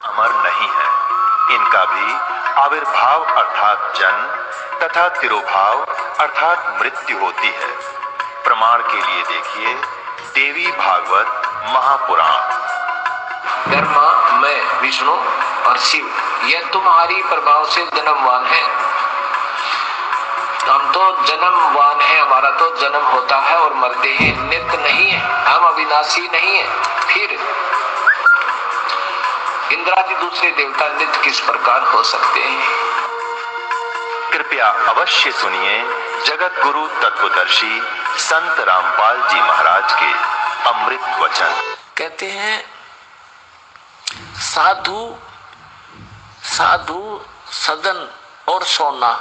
अमर नहीं है। इनका भी आविर्भाव अर्थात जन्म तथा तिरोभाव अर्थात मृत्यु होती है। प्रमाण के लिए देखिए देवी भागवत महापुराण। ब्रह्मा, मैं विष्णु और शिव, यह तुम्हारी प्रभाव से जन्मवान है। हम तो जन्मवान है, हमारा तो जन्म होता है और मरते हैं, नित्य नहीं है, हम अविनाशी नहीं है। फिर इंद्रादि दूसरे देवता नित्य किस प्रकार हो सकते हैं? कृपया अवश्य सुनिए जगत गुरु तत्वदर्शी संत रामपाल जी महाराज के अमृत वचन। कहते हैं साधु साधु सदन और सोना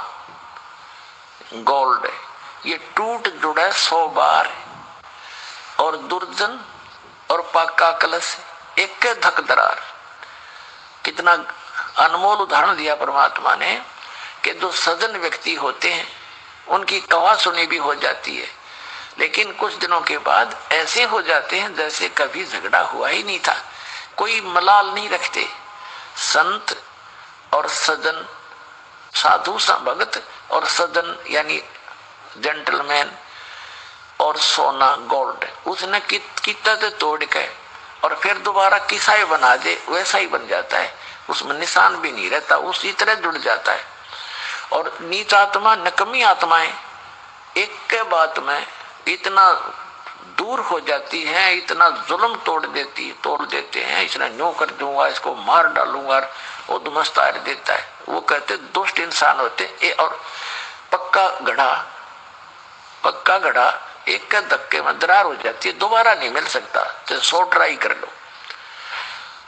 गोल्ड, ये टूट जुड़ा 100 बार, और दुर्जन और पाका कलश एक धक दरार। कितना अनमोल उदाहरण दिया परमात्मा ने कि जो सज्जन व्यक्ति होते हैं उनकी कवा सुनी भी हो जाती है, लेकिन कुछ दिनों के बाद ऐसे हो जाते हैं जैसे कभी झगड़ा हुआ ही नहीं था, कोई मलाल नहीं रखते। संत और सज्जन, साधु भगत और सज्जन यानी जेंटलमैन, और सोना गोल्ड, उसने कितना तो तोड़ के और फिर दोबारा किसा ही बना दे वैसा ही बन जाता है, उसमें निशान भी नहीं रहता, उसी तरह जुड़ जाता है। और नीच आत्मा, नकमी आत्माएं एक के बात में इतना दूर हो जाती है, इतना जुल्म तोड़ देते हैं, इसने न्यू कर दूंगा, इसको मार डालूंगा, वो दुमस्तार देता है। वो कहते दुष्ट इंसान होते। और पक्का घड़ा एक के धक्के में दरार हो जाती है, दोबारा नहीं मिल सकता, तो 100 ट्राई कर लो,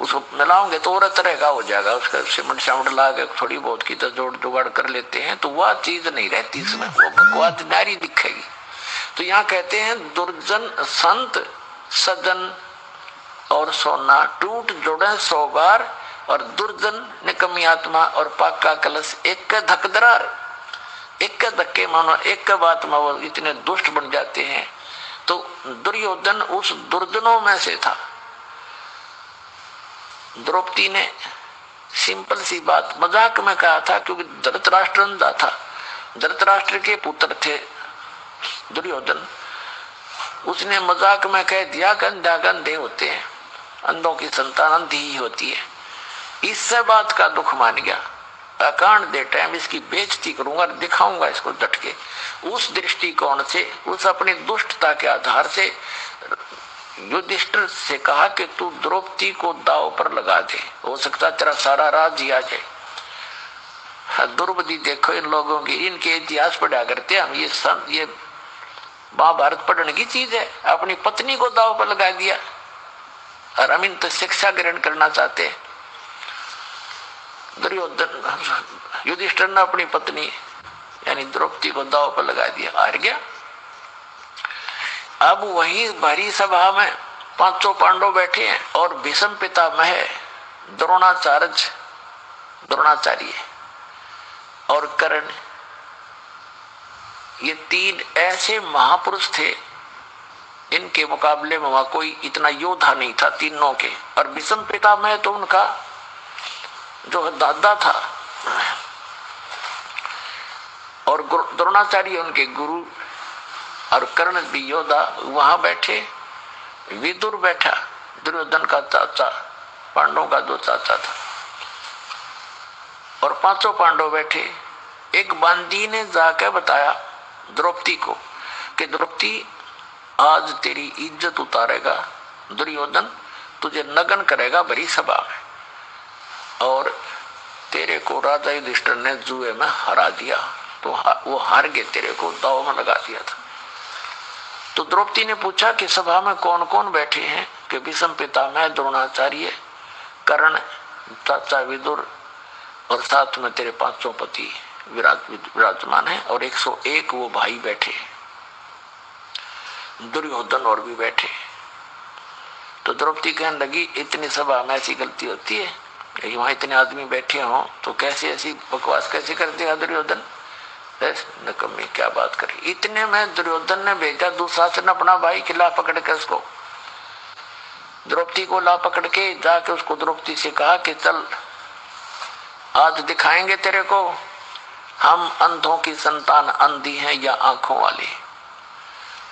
उसको मिलाओगे तो और तरह का हो जाएगा। उसका सीमेंट शामेंट ला के थोड़ी बहुत की तो जोड़ जुगाड़ कर लेते हैं, तो वह चीज नहीं रहती इसमें, वो बकवास नारी दिखेगी। तो यहाँ कहते हैं दुर्जन संत सज्जन और सोना टूट जुड़े 100 बार, और दुर्जन निकम्मी आत्मा और पाका कलश एक का धकदरार, एक के धक्के मानो एक के बात में वो इतने दुष्ट बन जाते हैं। तो दुर्योधन उस दुर्जनों में से था। द्रौपदी ने सिंपल सी बात मजाक में कहा था, क्योंकि धृतराष्ट्र अंधा था, धृतराष्ट्र के पुत्र थे दुर्योधन, उसने मजाक में कह दिया कि अंधे होते हैं, अंधों की संतान अंधी ही होती है। इससे बात का दुख मान गया, अकांड दे टाइम इसकी बेइज्जती करूंगा, दिखाऊंगा इसको झटके। उस दृष्टिकोण से, उस अपनी दुष्टता के आधार से युधिष्ठिर से कहा कि तू द्रौपदी को दाव पर लगा दे, हो सकता तेरा सारा राज्य ही आ जाए। दुर्बुद्धि देखो इन लोगों की, इनके इतिहास पढ़ा करते हम, ये महाभारत पढ़ने की चीज है। अपनी पत्नी को दाव पर लगा दिया, और हम इन तो शिक्षा ग्रहण करना चाहते हैं। दुर्योधन युधिष्ठिर ने अपनी पत्नी यानी द्रौपदी को दाव पर लगा दिया, हार गया। अब वही भरी सभा में 500 पांडव बैठे हैं, और भीष्म पितामह, द्रोणाचार्य और कर्ण, ये 3 ऐसे महापुरुष थे, इनके मुकाबले में वहां कोई इतना योद्धा नहीं था तीनों के। और भीष्म पितामह तो उनका जो दादा था, और द्रोणाचार्य उनके गुरु, और कर्ण भी योद्धा वहां बैठे। विदुर बैठा, दुर्योधन का चाचा, पांडवों का जो चाचा था, और 500 पांडव बैठे। एक बांदी ने जाकर बताया द्रौपदी को कि द्रौपदी आज तेरी इज्जत उतारेगा दुर्योधन, तुझे नग्न करेगा भरी सभा में, और तेरे को राजा युधिष्ठिर ने जुए में हरा दिया, तो वो हार गए, तेरे को दाव में लगा दिया था। तो द्रौपदी ने पूछा कि सभा में कौन कौन बैठे हैं? कि भीष्म पितामह, द्रोणाचार्य, कर्ण, चाचा विदुर, और साथ में तेरे 500 पति विराजमान है, और 101 वो भाई बैठे, दुर्योधन और भी बैठे। तो द्रौपदी कहने लगी इतनी सभा में ऐसी गलती होती है, वहां इतने आदमी बैठे हों तो कैसे ऐसी बकवास कैसे कर देगा दुर्योधन? नकम्मी क्या बात करी। इतने में दुर्योधन ने भेजा दुशासन अपना भाई, खिला पकड़ के उसको द्रौपदी को ला पकड़ के जाके उसको द्रौपदी से कहा कि चल आज दिखाएंगे तेरे को हम अंधों की संतान अंधी हैं या आंखों वाली।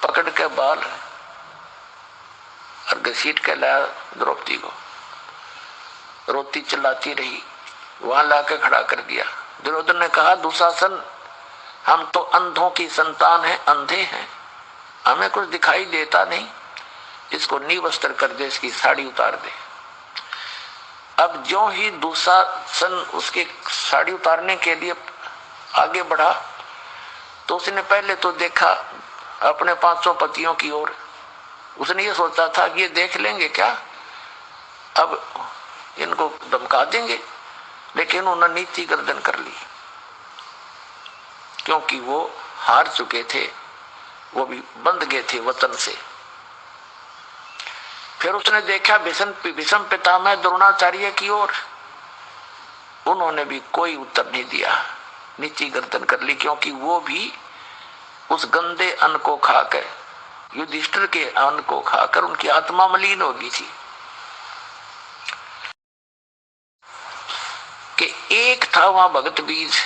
पकड़ के बाल और घसीट के लाया द्रौपदी को, रोती चिल्लाती रही, वहां लाके खड़ा कर दिया। दुर्योधन ने कहा दुशासन हम तो अंधों की संतान है, अंधे हैं, हमें कुछ दिखाई देता नहीं, इसको निवस्त्र कर दे, इसकी साड़ी उतार दे। अब जो ही दुशासन उसके साड़ी उतारने के लिए आगे बढ़ा तो उसने पहले तो देखा अपने 500 पतियों की ओर। उसने ये सोचा था कि ये देख लेंगे क्या, अब इनको धमका देंगे, लेकिन उन्होंने नीची गर्दन कर ली क्योंकि वो हार चुके थे, वो भी बंध गए थे वतन से। फिर उसने देखा भीष्म पितामह द्रोणाचार्य की ओर, उन्होंने भी कोई उत्तर नहीं दिया, नीची गर्दन कर ली क्योंकि वो भी उस गंदे अन्न को खाकर, युधिष्ठिर के अन्न को खाकर उनकी आत्मा मलिन हो गई थी। कि एक था वहां भगत बीज,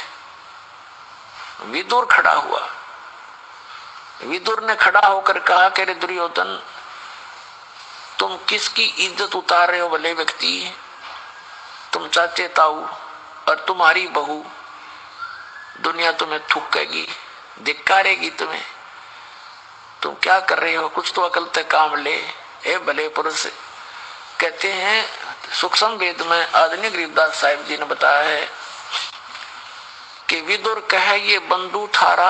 विदुर खड़ा हुआ। विदुर ने खड़ा होकर कहा कि रे दुर्योधन, तुम किसकी इज्जत उतार रहे हो भले व्यक्ति, तुम चाचे ताऊ और तुम्हारी बहू, दुनिया तुम्हें थूकेगी, धिक्कारेगी तुम्हें, तुम क्या कर रहे हो, कुछ तो अकल से काम ले ए भले पुरुष। कहते हैं सूक्ष्म वेद में आदरणीय गरीबदास साहिब जी ने बताया है कि विदुर कहे ये बंधु थारा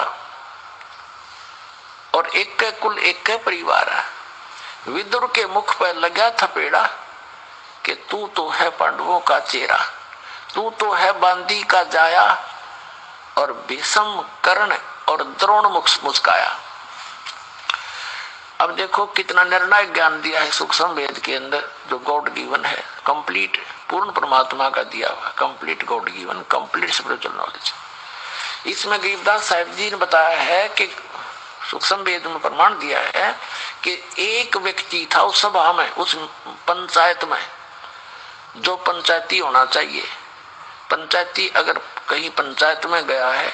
और एक के कुल एक के परिवार। विदुर के मुख पर लगा थपेड़ा कि तू तो है पांडवों का चेहरा, तू तो है बांदी का जाया। और भीष्म कर्ण और द्रोण मुस्काया। अब देखो कितना निर्णायक ज्ञान दिया है सूक्ष्म वेद के अंदर, जो गॉड गिवन है, कंप्लीट पूर्ण परमात्मा का दिया हुआ, complete God given, complete spiritual knowledge. इसमें गरीबदास साहिब जी ने बताया है कि सूक्ष्म वेद में प्रमाण दिया है कि एक व्यक्ति था उस सभा में, उस पंचायत में, जो पंचायती होना चाहिए। पंचायती अगर कहीं पंचायत में गया है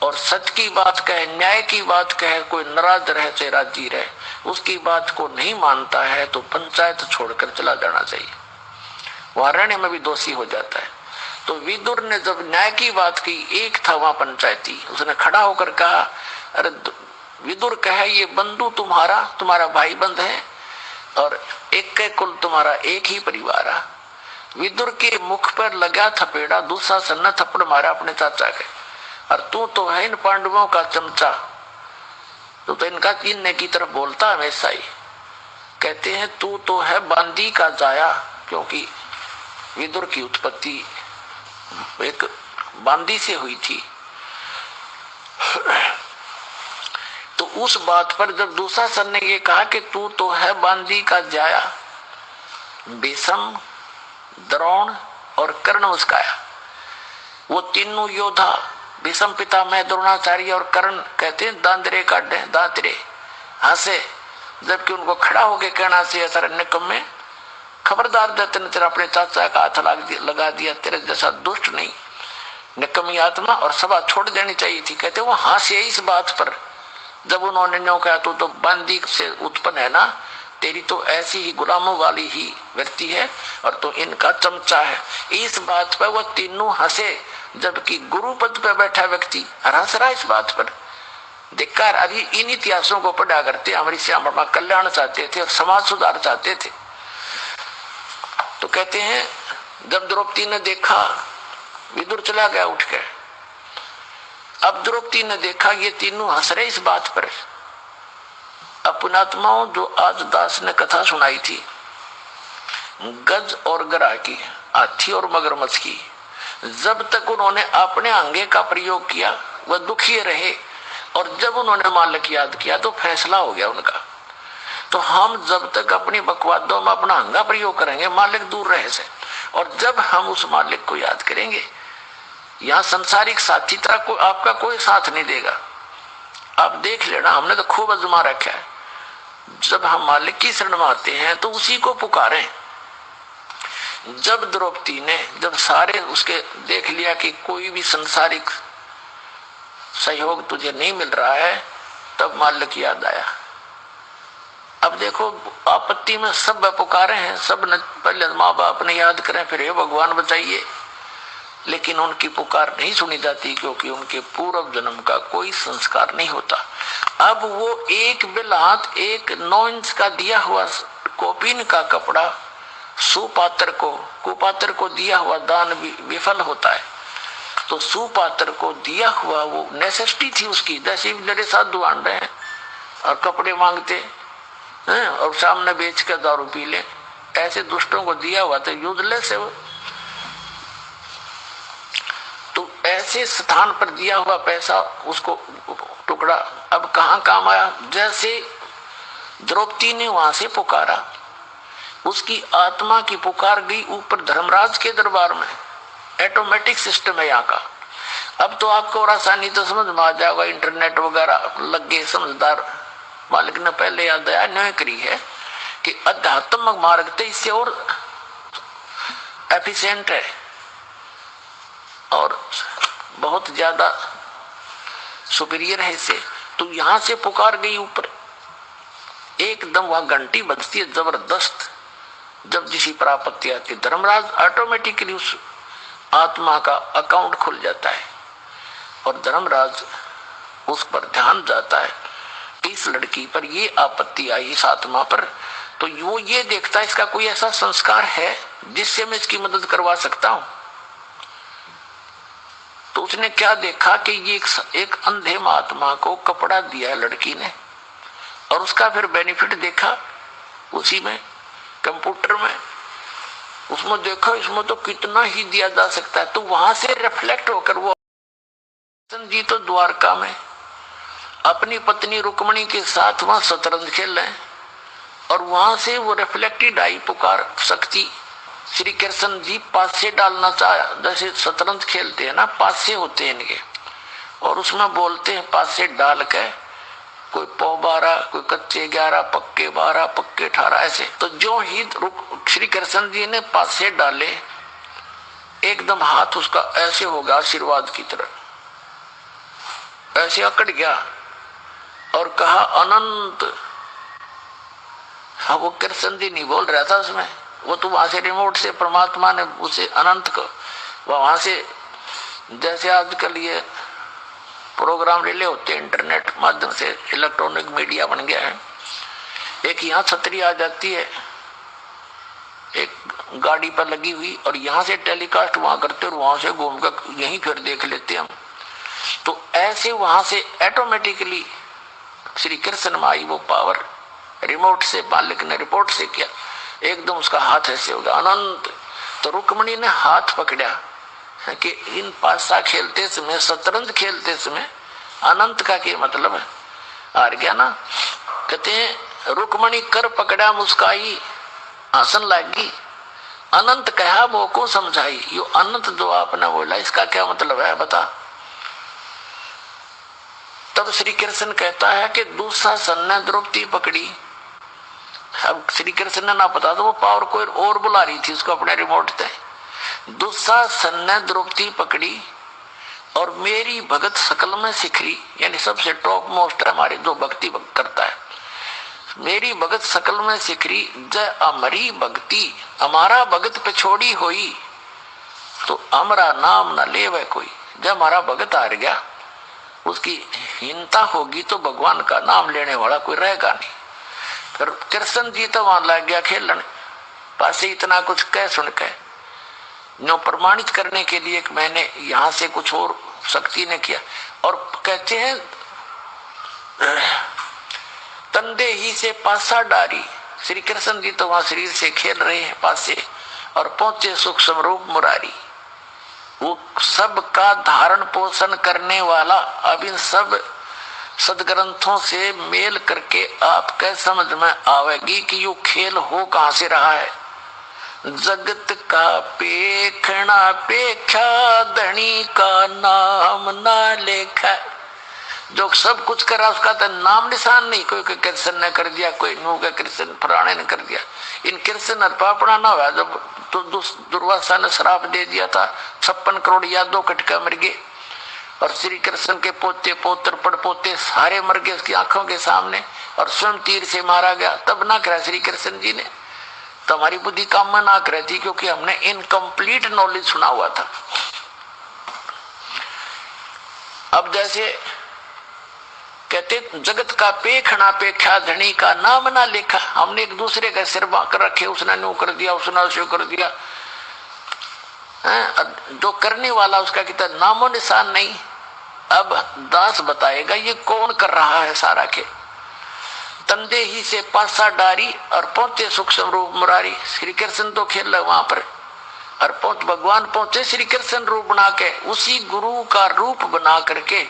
और सच की बात कहे, न्याय की बात कहे, कोई नाराज रहे चाहे राजी रहे, उसकी बात को नहीं मानता है तो पंचायत छोड़कर चला जाना चाहिए, वहां रहने में भी दोषी हो जाता है। तो विदुर ने जब न्याय की बात की, एक था वहां पंचायती, उसने खड़ा होकर कहा, अरे विदुर कहे ये बंधु तुम्हारा, तुम्हारा भाई बंध है और एक के कुल तुम्हारा एक ही परिवार है। विदुर के मुख पर लगा थपेड़ा, दुशासन ने थप्पड़ मारा अपने चाचा के, और तू तो है इन पांडवों का चमचा, तो इनका इनने की तरफ बोलता हमेशा ही। कहते हैं तू तो है बांदी का जाया, क्योंकि विदुर की उत्पत्ति एक बांदी से हुई थी। तो उस बात पर जब दुशासन ने ये कहा कि तू तो है बांदी का जाया, भीष्म, द्रोण और कर्ण मुस्काया। वो तीनों योद्धा भीष्म पितामह, द्रोणाचार्य और कर्ण, कहते हैं दांतरे काटे, दांतरे हंसे, जबकि उनको खड़ा होके कहना चाहिए सर निकम्मे, खबरदार जतन तेरा अपने चाचा का हाथ लगा दिया, तेरे जैसा दुष्ट नहीं, निकम्मी आत्मा, और सभा छोड़ देनी चाहिए थी। कहते वो हंसे इस बात पर जब उन्होंने न्यों कहा तो बांदी से उत्पन्न है ना, तेरी तो ऐसी ही गुलामों वाली ही व्यक्ति है और तो इनका चमचा है। इस बात पर वो तीनों हंसे, जबकि गुरु पद पर बैठा व्यक्ति हंस रहा इस बात पर। धिक्कार। अभी इन इतिहासों को पढ़ा करते, हमारी श्यामा कल्याण चाहते थे और समाज सुधार चाहते थे। तो कहते हैं जब द्रौपदी ने देखा, विदुर चला गया उठ के, अब द्रौपदी ने देखा ये तीनों हंस रहे इस बात पर। अपनात्माओं, जो आज दास ने कथा सुनाई थी गज और गरा की, हाथी और मगरमच्छ की, जब तक उन्होंने अपने अंगे का प्रयोग किया वह दुखी रहे, और जब उन्होंने मालिक याद किया तो फैसला हो गया उनका। तो हम जब तक अपनी बकवादों में अपना अंगा प्रयोग करेंगे, मालिक दूर रहे से, और जब हम उस मालिक को याद करेंगे, यहाँ संसारिक साथी तरह को आपका कोई साथ नहीं देगा। आप देख लेना, हमने तो खूब आजमा रखा है, जब हम मालिक की शरण में आते हैं तो उसी को पुकारें। जब द्रौपदी ने जब सारे उसके देख लिया कि कोई भी संसारिक सहयोग तुझे नहीं मिल रहा है, तब मालिक याद आया। अब देखो आपत्ति में सब पुकारे हैं, सब न पहले माँ बाप ने याद करें, फिर हे भगवान बचाइए, लेकिन उनकी पुकार नहीं सुनी जाती क्योंकि उनके पूर्व जन्म का कोई संस्कार नहीं होता। अब वो एक बिलहात 1 इंच का दिया हुआ कोपीन का कपड़ा कुपात्र को दिया हुआ दान विफल होता है, तो सुपात्र को दिया हुआ वो नेसेसिटी थी उसकी। जैसे मेरे साधु आन रहे हैं और कपड़े मांगते हैं और सामने बेच कर दारू पी ले, ऐसे दुष्टों को दिया हुआ तो यूजलेस है वो। तो ऐसे स्थान पर दिया हुआ पैसा उसको टुकड़ा अब कहाँ काम आया। जैसे द्रौपदी ने वहां से पुकारा, उसकी आत्मा की पुकार गई ऊपर धर्मराज के दरबार में। ऑटोमेटिक सिस्टम है यहाँ का। अब तो आपको और आसानी तो समझ में आ जाएगा, इंटरनेट वगैरह लग गए, समझदार मालिक ने पहले याद आया न्याय करी है कि आध्यात्मिक मार्ग तो इससे और एफिशिएंट है और बहुत ज्यादा सुपीरियर है इससे। तो यहां से पुकार गई ऊपर, एकदम वहां घंटी बजती है जबरदस्त। जब जिसी पर आपत्ति आती है, धर्मराज ऑटोमेटिकली उस आत्मा का अकाउंट खुल जाता है और धर्मराज उस पर ध्यान जाता है। इस लड़की पर ये आपत्ति आई, इस आत्मा पर, तो वो ये देखता है इसका कोई ऐसा संस्कार है जिससे मैं इसकी मदद करवा सकता हूं। तो उसने क्या देखा कि ये एक अंधे महात्मा को कपड़ा दिया है लड़की ने, और उसका फिर बेनिफिट देखा उसी में कंप्यूटर में, उसमें देखा इसमें तो कितना ही दिया जा सकता है। तो वहां से रिफ्लेक्ट होकर वो जी तो द्वारका में अपनी पत्नी रुक्मणी के साथ वहां शतरंज खेल रहे हैं, और वहां से वो रिफ्लेक्टेड आई पुकार शक्ति। श्री कृष्ण जी पासे डालना चाहा, जैसे शतरंज खेलते हैं ना, पासे होते हैं इनके, और उसमें बोलते हैं पासे डाल के कोई पौ 12, कोई कच्चे 11, पक्के 12, पक्के 18 ऐसे। तो जो ही श्री कृष्ण जी ने पासे डाले, एकदम हाथ उसका ऐसे हो गया आशीर्वाद की तरह, ऐसे अकड़ गया और कहा अनंत। हाँ, वो कृष्ण जी नहीं बोल रहा था उसमें, वो तो वहां से रिमोट से परमात्मा ने उसे अनंत को वहां से, जैसे आजकल ये प्रोग्राम रिले होते हैं इंटरनेट माध्यम से, इलेक्ट्रॉनिक मीडिया बन गया है। एक यहाँ छतरी आ जाती है एक गाड़ी पर लगी हुई, और यहाँ से टेलीकास्ट वहां करते और वहां से घूमकर यहीं फिर देख लेते हम। तो ऐसे वहां से ऑटोमेटिकली श्री कृष्ण में आई वो पावर, रिमोट से मालिक ने रिपोर्ट से किया, एकदम उसका हाथ ऐसे हो गया अनंत। तो रुक्मणी ने हाथ पकड़ा कि इन पासा खेलते समय, शतरंज खेलते समय अनंत का क्या मतलब है, हार गया ना। कहते हैं रुक्मणी कर पकड़ा मुस्काई, आसन लागी, अनंत कहा वो को समझाई। यो अनंत जो आपने बोला इसका क्या मतलब है बता। तब श्री कृष्ण कहता है कि दुशासन ने द्रौपदी पकड़ी। अब श्री कृष्ण ने ना पता तो वो पावर कोई और बुला रही थी उसको अपने रिमोट से। दुशासन ने द्रौपदी पकड़ी और मेरी भगत सकल में सिखरी, यानी सबसे टॉप मोस्ट है हमारे जो भक्ति करता है, मेरी भगत सकल में सिखरी। जय अमरी भक्ति, हमारा भगत पे छोड़ी हुई तो हमारा नाम न ले वह कोई। जब हमारा भगत हार गया, उसकी हीनता होगी तो भगवान का नाम लेने वाला कोई रहेगा नहीं। फिर कृष्ण जी तो वहां लग गया खेलने, पासे इतना कुछ कह सुन के नो प्रमाणित करने के लिए मैंने यहां से कुछ और शक्ति ने किया। और कहते हैं तंदे ही से पासा डारी, श्री कृष्ण जी तो वहां शरीर से खेल रहे हैं पासे, और पहुंचे सुख समरूप मुरारी। वो सब का धारण पोषण करने वाला अब इन सब सदग्रंथों से मेल करके आपके समझ में आवेगी कि यो खेल हो कहां से रहा है। जगत का पेखना पेखा, धनी का नाम ना लेखा। जो सब कुछ करा उसका तो नाम निशान नहीं। कोई कृष्ण ने कर दिया, कोई नू का कृष्ण पुराने ने कर दिया। इन कृष्ण अर्पापना ना हुआ। जब तो दुर्वासा ने श्राप दे दिया था, 56 करोड़ यादव कटका मर गए और श्री कृष्ण के पोते पोत्र पड़पोते सारे मर गए उसकी आंखों के सामने, और स्वयं तीर से मारा गया। तब ना करा श्री कृष्ण जी ने, तो हमारी बुद्धि काम में ना कर थी, क्योंकि हमने इनकम्प्लीट नॉलेज सुना हुआ था। अब जैसे कहते जगत का पेखना पेखा धनी का नाम ना लेखा, हमने एक दूसरे का सिर कर रखे, उसने न्यू कर दिया, उसने उसने कर दिया, जो करने वाला उसका कितना नामो निशान नहीं। अब दास बताएगा ये कौन कर रहा है सारा के। तंदे ही से पासा डारी और पहुंचे सूक्ष्म रूप मुरारी। श्री कृष्ण तो खेल रहे वहां पर, और भगवान पहुंचे श्री कृष्ण रूप बना के, उसी गुरु का रूप बना करके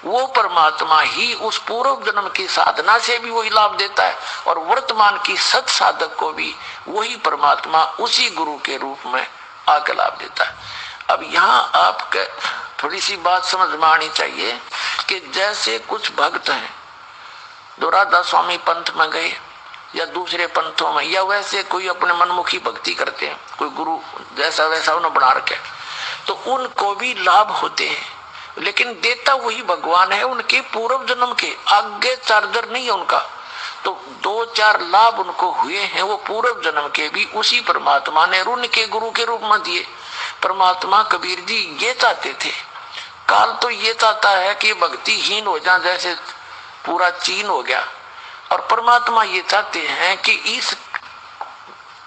वो परमात्मा ही उस पूर्व जन्म की साधना से भी वही लाभ देता है, और वर्तमान की सत साधक को भी वही परमात्मा उसी गुरु के रूप में आकर लाभ देता है। अब यहाँ आपके थोड़ी सी बात समझ में आनी चाहिए कि जैसे कुछ भक्त हैं जो राधा स्वामी पंथ में गए या दूसरे पंथों में, या वैसे कोई अपने मनमुखी भक्ति करते हैं, कोई गुरु जैसा वैसा उन्हें बना रखे, तो उनको भी लाभ होते हैं, लेकिन देता वही भगवान है। उनके पूर्व जन्म के आगे चार्जर नहीं है उनका, तो 2-4 लाभ उनको हुए हैं वो पूर्व जन्म के भी उसी परमात्मा ने उनके गुरु के रूप में दिए। परमात्मा कबीर जी ये चाहते थे, काल तो ये चाहता है कि भक्तिहीन हो जाए, जैसे पूरा चीन हो गया, और परमात्मा ये चाहते हैं कि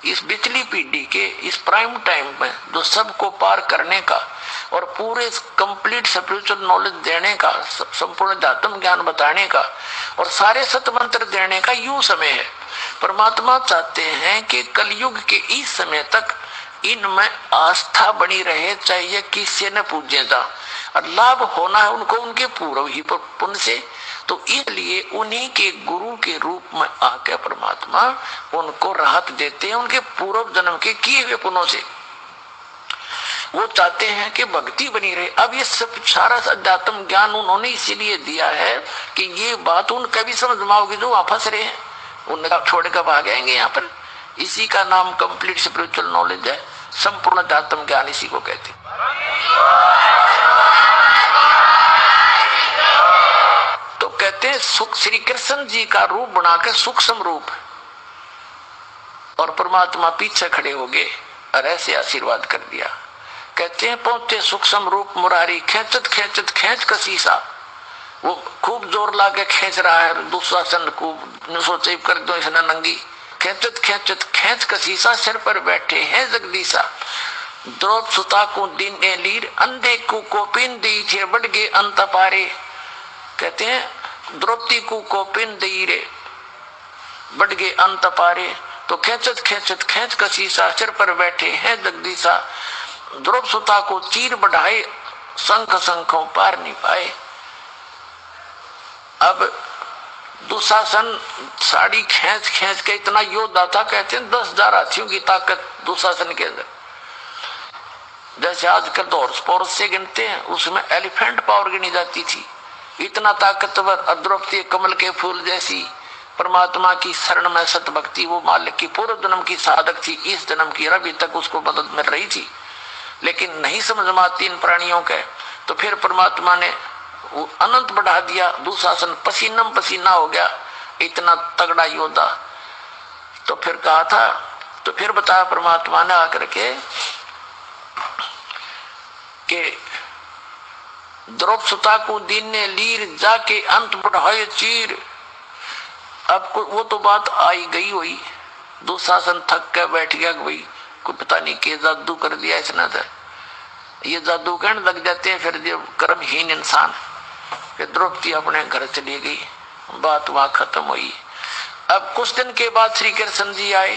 इस बिचली पीढ़ी के इस प्राइम टाइम में जो सबको पार करने का और पूरे कंप्लीट स्पिरिचुअल नॉलेज देने का, संपूर्ण आत्म ज्ञान बताने का और सारे सतमंत्र देने का यू समय है। परमात्मा चाहते हैं कि कलयुग के इस समय तक इनमें आस्था बनी रहे, चाहिए किसी ने पूजे जा, और लाभ होना है उनको उनके पूर्व ही पुण्य से। तो इसलिए उन्हीं के गुरु के रूप में आकर परमात्मा उनको राहत देते हैं उनके पूर्व जन्म के किए हुए पुण्यों से। वो चाहते हैं कि भक्ति बनी रहे। अब ये सब सारा अध्यात्म ज्ञान उन्होंने इसीलिए दिया है कि ये बात उनका भी समझ में आओगी जो वहां फंस रहे हैं, उनका छोड़ कर भाग आएंगे यहाँ पर। इसी का नाम कंप्लीट स्पिरिचुअल नॉलेज है, संपूर्ण अध्यात्म ज्ञान इसी को कहते हैं। तो कहते हैं सुख श्री कृष्ण जी का रूप बनाकर सूक्ष्म रूप, और परमात्मा पीछे खड़े हो गए और ऐसे आशीर्वाद कर दिया। कहते हैं पहुंचे सूक्ष्म रूप मुरारी, खेचत खेचत खेच कसीसा, वो खूब जोर लाके खींच रहा है दुशासन को, सोचे कर दो इसने नंगी। खेचत खेचत खेच कसीसा, सिर पर बैठे हैं जगदीशा। द्रौपदी सुता को दिन ने लीर, अंधे को कोपिन दी थे बढ़ गए अंत पारे। कहते हैं द्रौपदी को कोपिन दी रे बढ़ गए अंत पारे, तो खेचत खेचत खेच कसीसा, सिर पर बैठे हैं जगदीशा। द्रौपदी सुता को चीर बढ़ाए, शंख शंखों पार नहीं पाए। अब दुशासन साड़ी खींच खींच के इतना योद्धा था, कहते हैं 10,000 हाथियों की ताकत दुशासन के अंदर। जैसे आजकल तो हॉर्स पावर से गिनते हैं, उसमें एलिफेंट पावर गिनी जाती थी। इतना ताकतवर द्रौपदी कमल के फूल जैसी परमात्मा की शरण में सत भक्ति, वो मालिक की पूर्व जन्म की साधक थी, इस जन्म की अभी तक उसको मदद मिल रही थी, लेकिन नहीं समझ में आती इन प्राणियों के। तो फिर परमात्मा ने वो अनंत बढ़ा दिया, दुशासन पसीनम पसीना हो गया, इतना तगड़ा योद्धा। तो फिर कहा था, तो फिर बताया परमात्मा ने आकर के कि द्रौपदी सुता को दिन ने लीर, जाके अंत बढ़ाए चीर। अब वो तो बात आई गई हुई, दुशासन थक के बैठ गया, भाई कोई पता नहीं के जादू कर दिया इसने, तो ये जादू कहने लग जाते हैं फिर जो कर्महीन इंसान। फिर द्रौपदी अपने घर चली गई, बात वहां खत्म हुई। अब कुछ दिन के बाद श्री कृष्ण जी आए।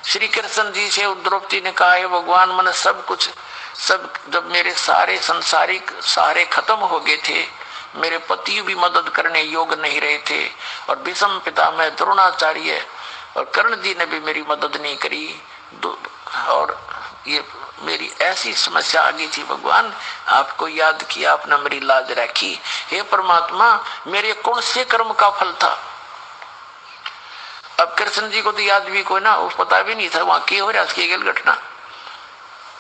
श्री कृष्ण जी से द्रौपदी ने कहा, है भगवान मैंने सब कुछ, सब जब मेरे सारे संसारिक सारे खत्म हो गए थे, मेरे पति भी मदद करने योग्य नहीं रहे थे, और भीष्म पिता में द्रोणाचार्य और कर्ण जी ने भी मेरी मदद नहीं करी, और ये मेरी ऐसी समस्या आ गई थी भगवान, आपको याद किया, आपने मेरी लाज रखी। हे परमात्मा, मेरे कौन से कर्म का फल था? अब कृष्ण जी को तो याद भी कोई ना, उस पता भी नहीं था वहां की हो रहा उसकी घटना।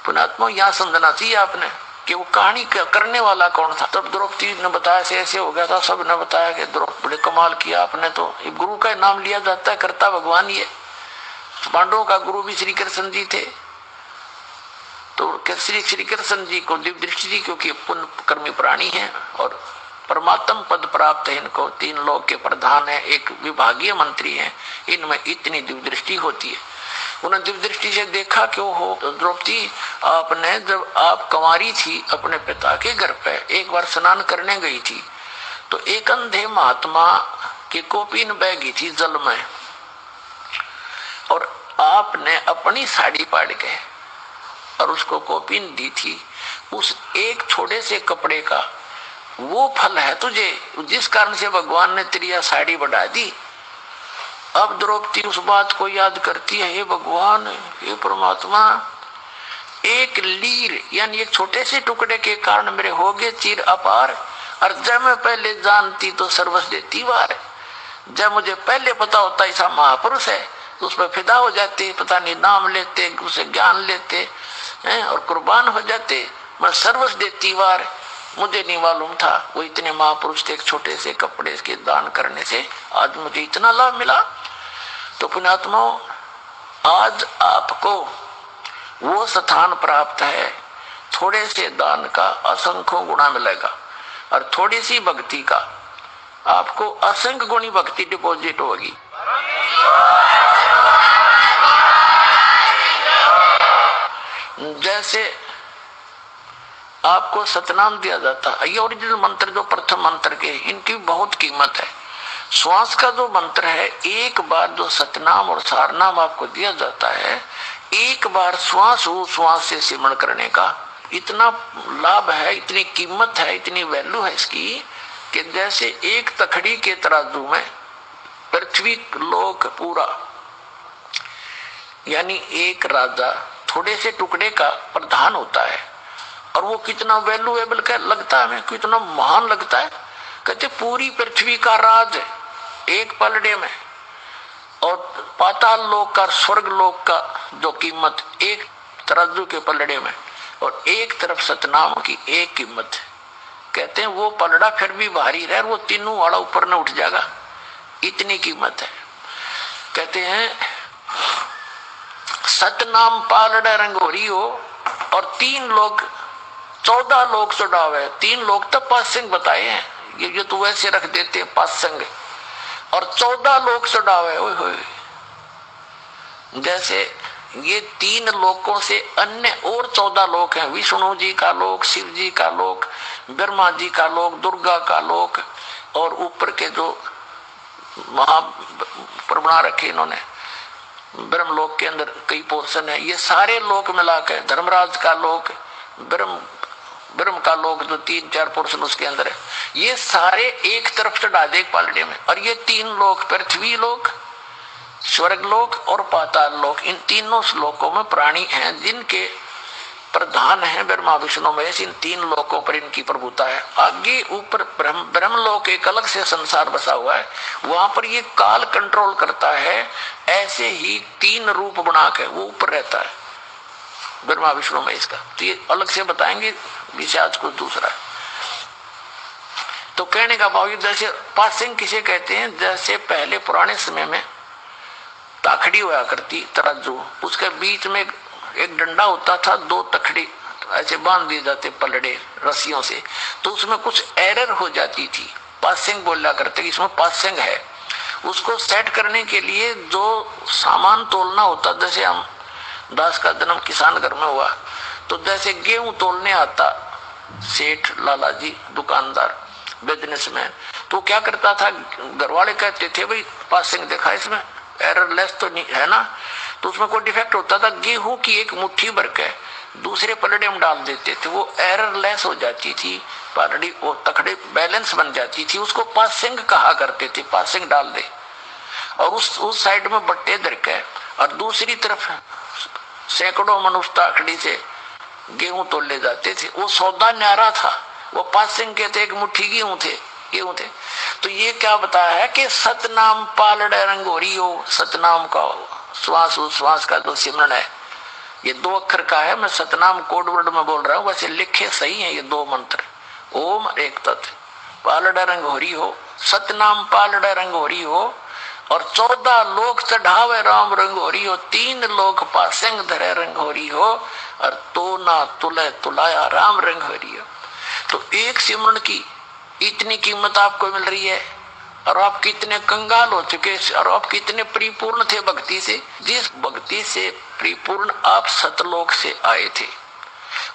पुणात्मा यहाँ समझना चाहिए आपने कि वो कहानी करने वाला कौन था। तब द्रौपदी ने बताया ऐसे ऐसे हो गया था, सब ने बताया कि द्रौपदी बड़े कमाल किया आपने, तो गुरु का नाम लिया जाता है, करता भगवान ये। पांडवों का गुरु भी श्री कृष्ण जी थे, तो श्री कृष्ण जी को दिव्य दृष्टि दी, क्योंकि पुण्य कर्मी प्राणी है और परमात्म पद प्राप्त है इनको, 3 लोक के प्रधान है, एक विभागीय मंत्री है, इनमें इतनी दिव्य दृष्टि होती है। उन्होंने दिव्य दृष्टि से देखा कि हो द्रौपदी, आपने जब आप कुंवारी थी अपने पिता के घर पे एक बार स्नान करने गई थी, तो एक अंधे महात्मा की कोपीन बह गई थी जल में, और आपने अपनी साड़ी पाड़ के और उसको कोपीन दी थी। उस एक छोटे से कपड़े का वो फल है तुझे, जिस कारण से भगवान ने तेरी साड़ी बढ़ा दी। अब द्रौपदी उस बात को याद करती है, हे भगवान, हे परमात्मा, एक लीर यानी एक छोटे से टुकड़े के कारण मेरे हो गए चीर अपार, और जब मैं पहले जानती तो सर्वस्व देती वार। जब मुझे पहले पता होता ऐसा महापुरुष है तो उस पर फिदा हो जाते, पता नहीं नाम लेते, उसे ज्ञान लेते हैं और कुर्बान हो जाते। मैं सर्वस्व देती वार, मुझे नहीं मालूम था वो इतने महापुरुष थे, एक छोटे से कपड़े के दान करने से आज मुझे इतना लाभ मिला। तो पुण्यात्माओं, आज आपको वो स्थान प्राप्त है, थोड़े से दान का असंख्य गुना मिलेगा, और थोड़ी सी भक्ति का आपको असंख्य गुणी भक्ति डिपॉजिट होगी। जैसे आपको सतनाम दिया जाता है, ये ओरिजिनल मंत्र जो प्रथम मंत्र के, इनकी बहुत कीमत है। श्वास का जो मंत्र है, एक बार जो सतनाम और सारनाम आपको दिया जाता है, एक बार श्वास हो श्वास से सिमरण करने का इतना लाभ है, इतनी कीमत है, इतनी वैल्यू है इसकी, कि जैसे एक तखड़ी के तराजू में पृथ्वी लोक पूरा, यानी एक राजा थोड़े से टुकड़े का प्रधान होता है, और वो कितना वैल्यूएबल लगता है, हमें कितना महान लगता है। कहते पूरी पृथ्वी का राज एक पलड़े में, और पाताल लोक का, स्वर्ग लोक का जो कीमत एक तराजू के पलड़े में, और एक तरफ सतनाम की एक कीमत है। कहते हैं वो पलड़ा फिर भी भारी रहे, वो तीनों वाला ऊपर न उठ जाएगा, इतनी कीमत है। कहते हैं सतनाम पालड़ा रंगोरी हो, और 3 लोग 14 लोग चढ़ावे, 3 लोग तो 5 सिंह बताए हैं, ये तो वैसे रख देते हैं 5 सिंह, और 14 लोग चढ़ावे। ओए होए, जैसे ये 3 लोकों से अन्य और 14 लोक हैं, विष्णु जी का लोक, शिव जी का लोक, ब्रह्मा जी का लोक, दुर्गा का लोक, और ऊपर के जो महाप्रबणा रखे इन्होंने ब्रह्मलोक के अंदर कई पोर्शन है, ये सारे लोक मिलाकर धर्मराज का लोक, ब्रह्म का लोक जो 3-4 पोर्शन उसके अंदर है, ये सारे एक तरफ चढ़ा दे एक पालड़े में। और ये 3 लोक, पृथ्वी लोक, स्वर्ग लोक और पाताल लोक, इन तीनों श्लोकों में प्राणी हैं जिनके प्रधान है ब्रह्मा विष्णु महेश, इन 3 लोकों पर इनकी प्रभुता है। आगे ऊपर ब्रह्म लोक एक अलग से संसार बसा हुआ है, वहां पर ये काल कंट्रोल करता है। ऐसे ही 3 रूप बना के वो ऊपर रहता है ब्रह्मा विष्णु महेश का, तो ये अलग से बताएंगे, विषय आज कुछ दूसरा है। तो कहने का भाव, जैसे 5 सिंह किसे कहते हैं, जैसे पहले पुराने समय में ताखड़ी हुआ करती तराजू, उसके बीच में एक डंडा होता था, 2 तखड़ी ऐसे बांध दिए जाते पलड़े रस्सियों से, तो उसमें कुछ एरर हो जाती थी, 5 सिंह बोला करते कि इसमें 5 सिंह है। उसको सेट करने के लिए जो सामान तोलना होता, जैसे हम दास का जन्म किसान घर में हुआ, तो जैसे गेहूं तोलने आता सेठ लाला जी दुकानदार बिजनेसमैन, तो क्या करता था, घर वाले कहते थे भाई 5 सिंह देखा इसमें एरर लेस तो नहीं है ना, तो उसमें कोई डिफेक्ट होता था, गेहूं की एक मुट्ठी भर के दूसरे पलड़े में डाल देते थे, वो एरर लेस हो जाती थी पलड़ी, वो तखड़े बैलेंस बन जाती थी, उसको 5 सिंह कहा करते थे। 5 सिंह डाल दे और उस साइड में बट्टे धर के और दूसरी तरफ सैकड़ों मनुष्य ताकड़ी से गेहूं तोड़ ले जाते थे। वो सौदा न्यारा था, वो 5 सिंह के थे, 1 मुट्ठी गेहूं थे। तो ये क्या बताया है कि सतनाम पालड़े रंगोरी हो, सतनाम का श्वास उश्वास का जो सिमरण है, ये 2 अक्षर का है। मैं सतनाम कोड वर्ड में बोल रहा हूँ, वैसे लिखे सही है ये 2 मंत्र, ओम एक तत्व, पालड़ा रंगोरी हो, सतनाम पालड़ा रंगोरी हो, और 14 लोक चढ़ावे राम रंगोरी हो, 3 लोक पासिंग धरे रंगोरी हो, और तो ना तुले तुलाया राम रंगोरी हो। तो एक सिमरन की इतनी कीमत आपको मिल रही है, और आप कितने कंगाल हो चुके, और आप कितने परिपूर्ण थे भक्ति से। जिस भक्ति से परिपूर्ण आप सतलोक से आए थे,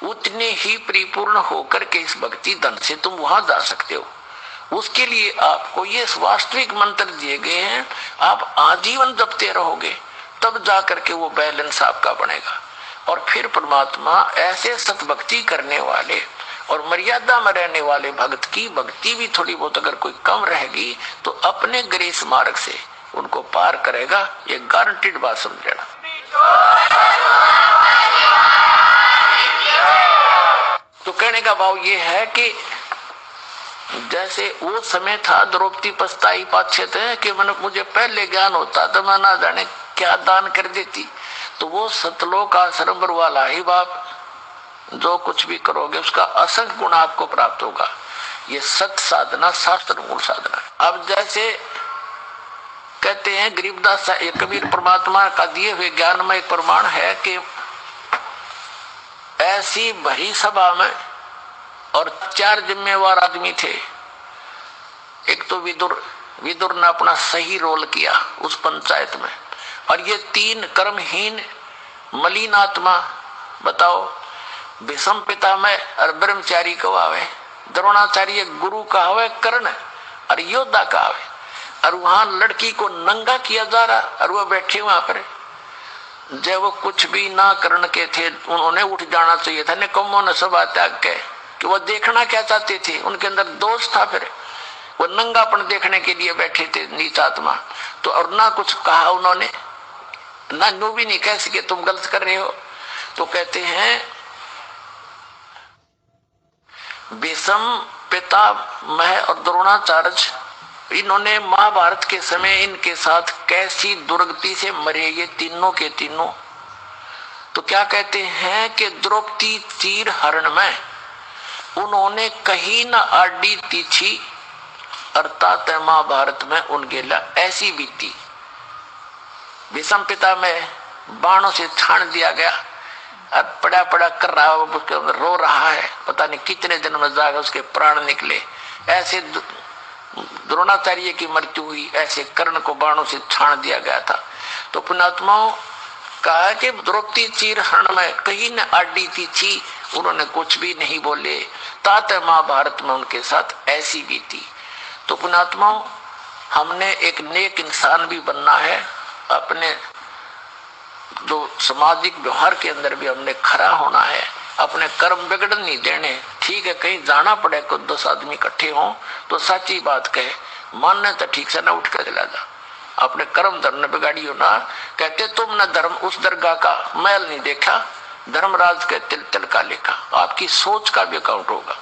उतने ही परिपूर्ण होकर के इस भक्ति धन से तुम वहां जा सकते हो। उसके लिए आपको ये वास्तविक मंत्र दिए गए हैं, आप आजीवन जपते रहोगे, तब जाकर के वो बैलेंस आपका बनेगा। और फिर परमात्मा ऐसे सतभक्ति करने वाले और मर्यादा में रहने वाले भक्त की भक्ति भी थोड़ी बहुत अगर कोई कम रहेगी तो अपने ग्रेस मार्ग से उनको पार करेगा, ये गारंटीड बात समझ लेना। तो कहने का भाव ये है कि जैसे वो समय था, द्रौपदी पछताई पाछे थे कि मुझे पहले ज्ञान होता तो मैं ना जाने क्या दान कर देती। तो वो सतलोक आश्रम वाला ही बाप, जो कुछ भी करोगे उसका असंख्य गुण आपको प्राप्त होगा। ये सत साधना शास्त्र मूल साधना है। अब जैसे कहते हैं गरीबदास कबीर परमात्मा का दिए हुए ज्ञान में एक प्रमाण है कि ऐसी भरी सभा में और 4 जिम्मेवार आदमी थे। एक तो विदुर ने अपना सही रोल किया उस पंचायत में, और ये 3 कर्महीन मलिन आत्मा, बताओ, विषम पिता में और ब्रह्मचारी कहवावे, द्रोणाचार्य गुरु कहवे, कर्ण और योद्धा कहवे, और वहां लड़की को नंगा किया जा रहा और वो बैठे वहां पर। जब वो कुछ भी ना कर्ण के थे, उन्होंने उठ जाना चाहिए था, निकम्मों ने सभा त्याग के, कि वो देखना क्या चाहते थे, उनके अंदर दोष था, फिर वो नंगापन देखने के लिए बैठे थे नीच आत्मा। तो और ना कुछ कहा उन्होंने, ना नो भी नहीं कह सके तुम गलत कर रहे हो। तो कहते हैं विषम पिता मह और द्रोणाचार्य, इन्होंने महाभारत के समय इनके साथ कैसी दुर्गति से मरे ये तीनों के तीनों। तो क्या कहते हैं कि द्रौपदी तीर हरण में उन्होंने कहीं न आडी तीछी, अर्थात महाभारत में उनके लिए ऐसी बीती। विषम पिता में बाणों से छान दिया गया, अब पड़ा पड़ा कर रहा, उसके अंदर रो रहा है, पता नहीं कितने जन्म जाकर उसके प्राण निकले। ऐसे द्रोणाचार्य की मृत्यु हुई, ऐसे कर्ण को बाणों से छान दिया गया था। तो पुण्यात्माओं कहा कि द्रौपदी चीर हरण में कहीं न आडी थी, उन्होंने कुछ भी नहीं बोले, तात महाभारत में उनके साथ ऐसी भी थी। तो पुण्यात्माओं हमने एक नेक इंसान भी बनना है, अपने जो सामाजिक व्यवहार के अंदर भी हमने खरा होना है, अपने कर्म बिगड़न नहीं देने। ठीक है, कहीं जाना पड़े, कुछ 10 आदमी इकट्ठे हों तो सच्ची बात कहे, मानने तो ठीक से ना उठ कर चला जा, अपने कर्म धर्म बिगाड़ियो ना। कहते तुमने धर्म उस दरगाह का मैल नहीं देखा, धर्मराज के तिल तिल का लिखा, आपकी सोच का भी अकाउंट होगा।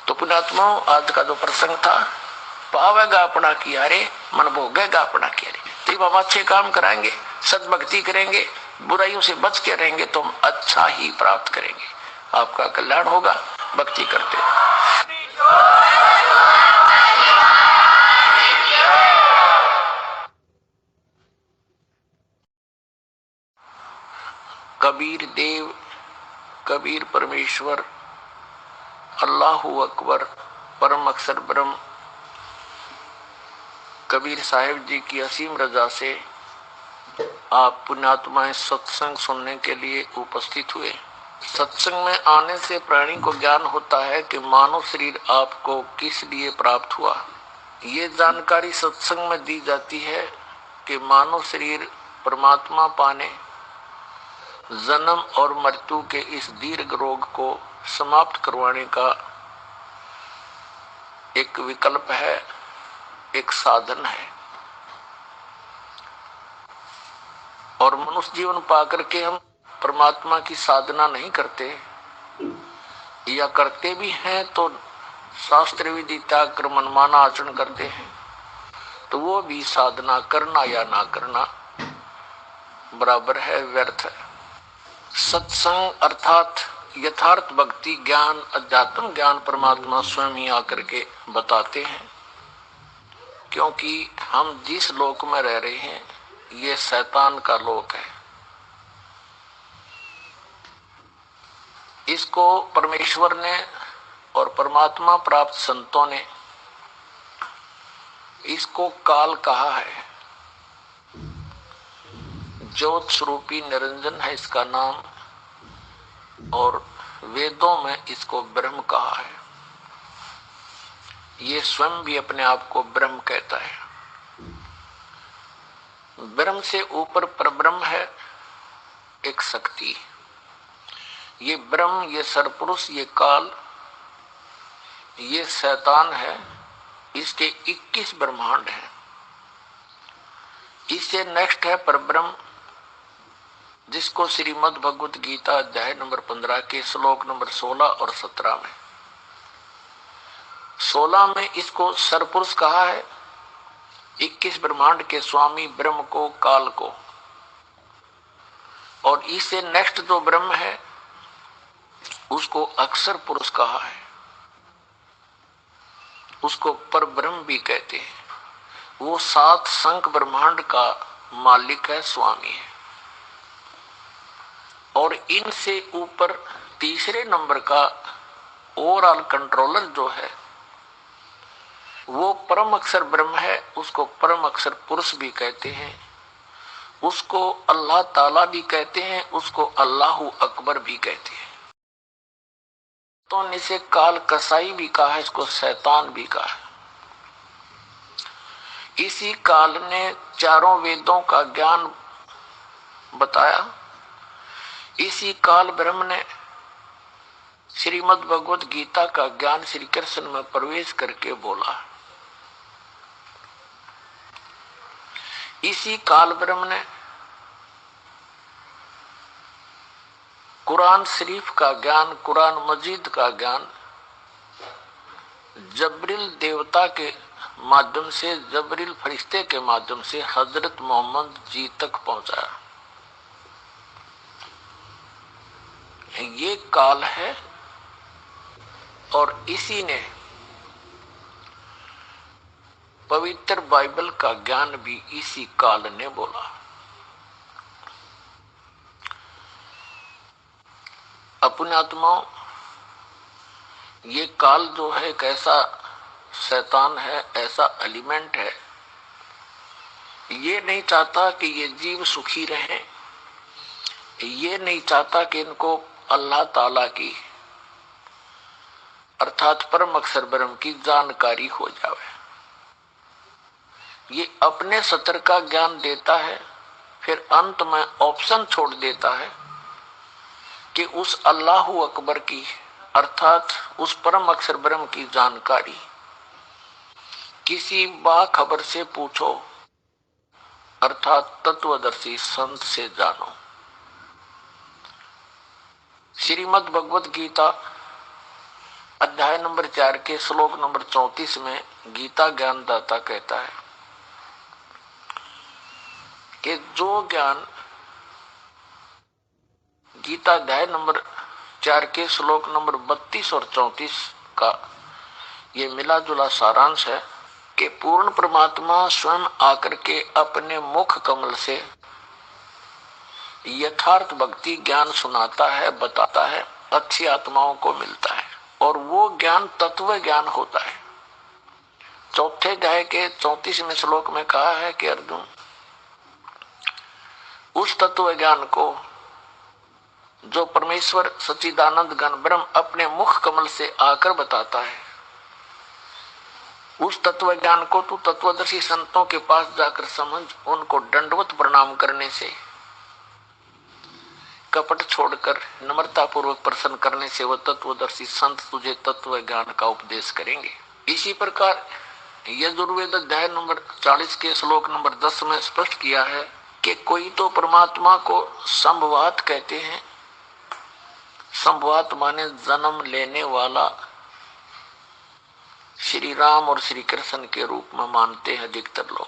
तो पुण्यात्माओं आज का जो प्रसंग था, पावेगा अपना किया रे, मन भोगेगा अपना किया रे। तो हम अच्छे काम कराएंगे, सद्भक्ति करेंगे, बुराइयों से बच के रहेंगे तो हम अच्छा ही प्राप्त करेंगे, आपका कल्याण होगा। भक्ति करते कबीर देव, कबीर परमेश्वर, अल्लाहु अकबर, परम अक्षर ब्रह्म, कबीर साहिब जी की असीम रजा से आप पुण्यात्माएं सत्संग सुनने के लिए उपस्थित हुए। सत्संग में आने से प्राणी को ज्ञान होता है कि मानव शरीर आपको किस लिए प्राप्त हुआ। ये जानकारी सत्संग में दी जाती है कि मानव शरीर परमात्मा पाने, जन्म और मृत्यु के इस दीर्घ रोग को समाप्त करवाने का एक विकल्प है, एक साधन है। और मनुष्य जीवन पाकर के हम परमात्मा की साधना नहीं करते या करते भी हैं तो शास्त्र विधि त्याग कर मनमाना आचरण करते हैं, तो वो भी साधना करना या ना करना बराबर है, व्यर्थ है। सत्संग अर्थात यथार्थ भक्ति ज्ञान, अध्यात्म ज्ञान परमात्मा स्वयं ही आकर के बताते हैं, क्योंकि हम जिस लोक में रह रहे हैं ये शैतान का लोक है। इसको परमेश्वर ने और परमात्मा प्राप्त संतों ने इसको काल कहा है। ज्योत स्वरूपी निरंजन है इसका नाम, और वेदों में इसको ब्रह्म कहा है। ये स्वयं भी अपने आप को ब्रह्म कहता है। ब्रह्म से ऊपर परब्रह्म है एक शक्ति। ये ब्रह्म, ये सरपुरुष, ये काल, ये शैतान है, इसके 21 ब्रह्मांड हैं। इससे नेक्स्ट है परब्रह्म, जिसको श्रीमद् भगवत गीता अध्याय नंबर 15 के श्लोक नंबर 16 और 17 में 16 में इसको सरपुरुष कहा है, 21 ब्रह्मांड के स्वामी ब्रह्म को, काल को। और इससे नेक्स्ट जो ब्रह्म है उसको अक्षर पुरुष कहा है, उसको परब्रह्म भी कहते हैं। वो 7 संख ब्रह्मांड का मालिक है, स्वामी है। और इनसे ऊपर तीसरे नंबर का ओवरऑल कंट्रोलर जो है वो परम अक्षर ब्रह्म है, उसको परम अक्षर पुरुष भी कहते हैं, उसको अल्लाह ताला भी कहते हैं, उसको अल्लाहु अकबर भी कहते हैं। तो इसे काल कसाई भी कहा है, इसको शैतान भी कहा है। इसी काल ने चारों वेदों का ज्ञान बताया। इसी काल ब्रह्म ने श्रीमद् भगवत गीता का ज्ञान श्री कृष्ण में प्रवेश करके बोला। इसी काल ब्रह्म ने कुरान शरीफ का ज्ञान, कुरान मजीद का ज्ञान जबरील देवता के माध्यम से, जबरील फरिश्ते के माध्यम से हजरत मोहम्मद जी तक पहुंचाया। ये काल है, और इसी ने पवित्र बाइबल का ज्ञान भी इसी काल ने बोला। अपने आत्माओं, ये काल जो है कैसा शैतान है, ऐसा एलिमेंट है। ये नहीं चाहता कि ये जीव सुखी रहें, ये नहीं चाहता कि इनको अल्लाह ताला की अर्थात परम अक्षर ब्रह्म की जानकारी हो जावे। ये अपने सत्र का ज्ञान देता है, फिर अंत में ऑप्शन छोड़ देता है कि उस अल्लाहु अकबर की अर्थात उस परम अक्षर ब्रह्म की जानकारी किसी बाखबर से पूछो, अर्थात तत्वदर्शी संत से जानो। श्रीमद् भगवत गीता अध्याय नंबर 4 के श्लोक नंबर 34 में गीता ज्ञानदाता कहता है कि जो ज्ञान गीता अध्याय नंबर 4 के श्लोक नंबर 32 और 34 का ये मिला जुला सारांश है कि पूर्ण परमात्मा स्वयं आकर के अपने मुख कमल से यथार्थ भक्ति ज्ञान सुनाता है, बताता है, अच्छी आत्माओं को मिलता है, और वो ज्ञान तत्व ज्ञान होता है। चौथे अध्याय के 34वें श्लोक में कहा है कि अर्जुन, उस तत्व ज्ञान को जो परमेश्वर सच्चिदानंद घन ब्रह्म अपने मुख कमल से आकर बताता है, उस तत्व ज्ञान को तू तत्वदर्शी संतों के पास जाकर समझ, उनको दंडवत प्रणाम करने से, कपट छोड़कर नम्रता पूर्वक प्रसन्न करने से वह तत्वदर्शी संत तुझे तत्व ज्ञान का उपदेश करेंगे। इसी प्रकार यजुर्वेद अध्याय नंबर 40 के श्लोक नंबर 10 में स्पष्ट किया है कि कोई तो परमात्मा को संभवात कहते हैं। संभवात माने जन्म लेने वाला श्री राम और श्री कृष्ण के रूप में मानते हैं अधिकतर लोग।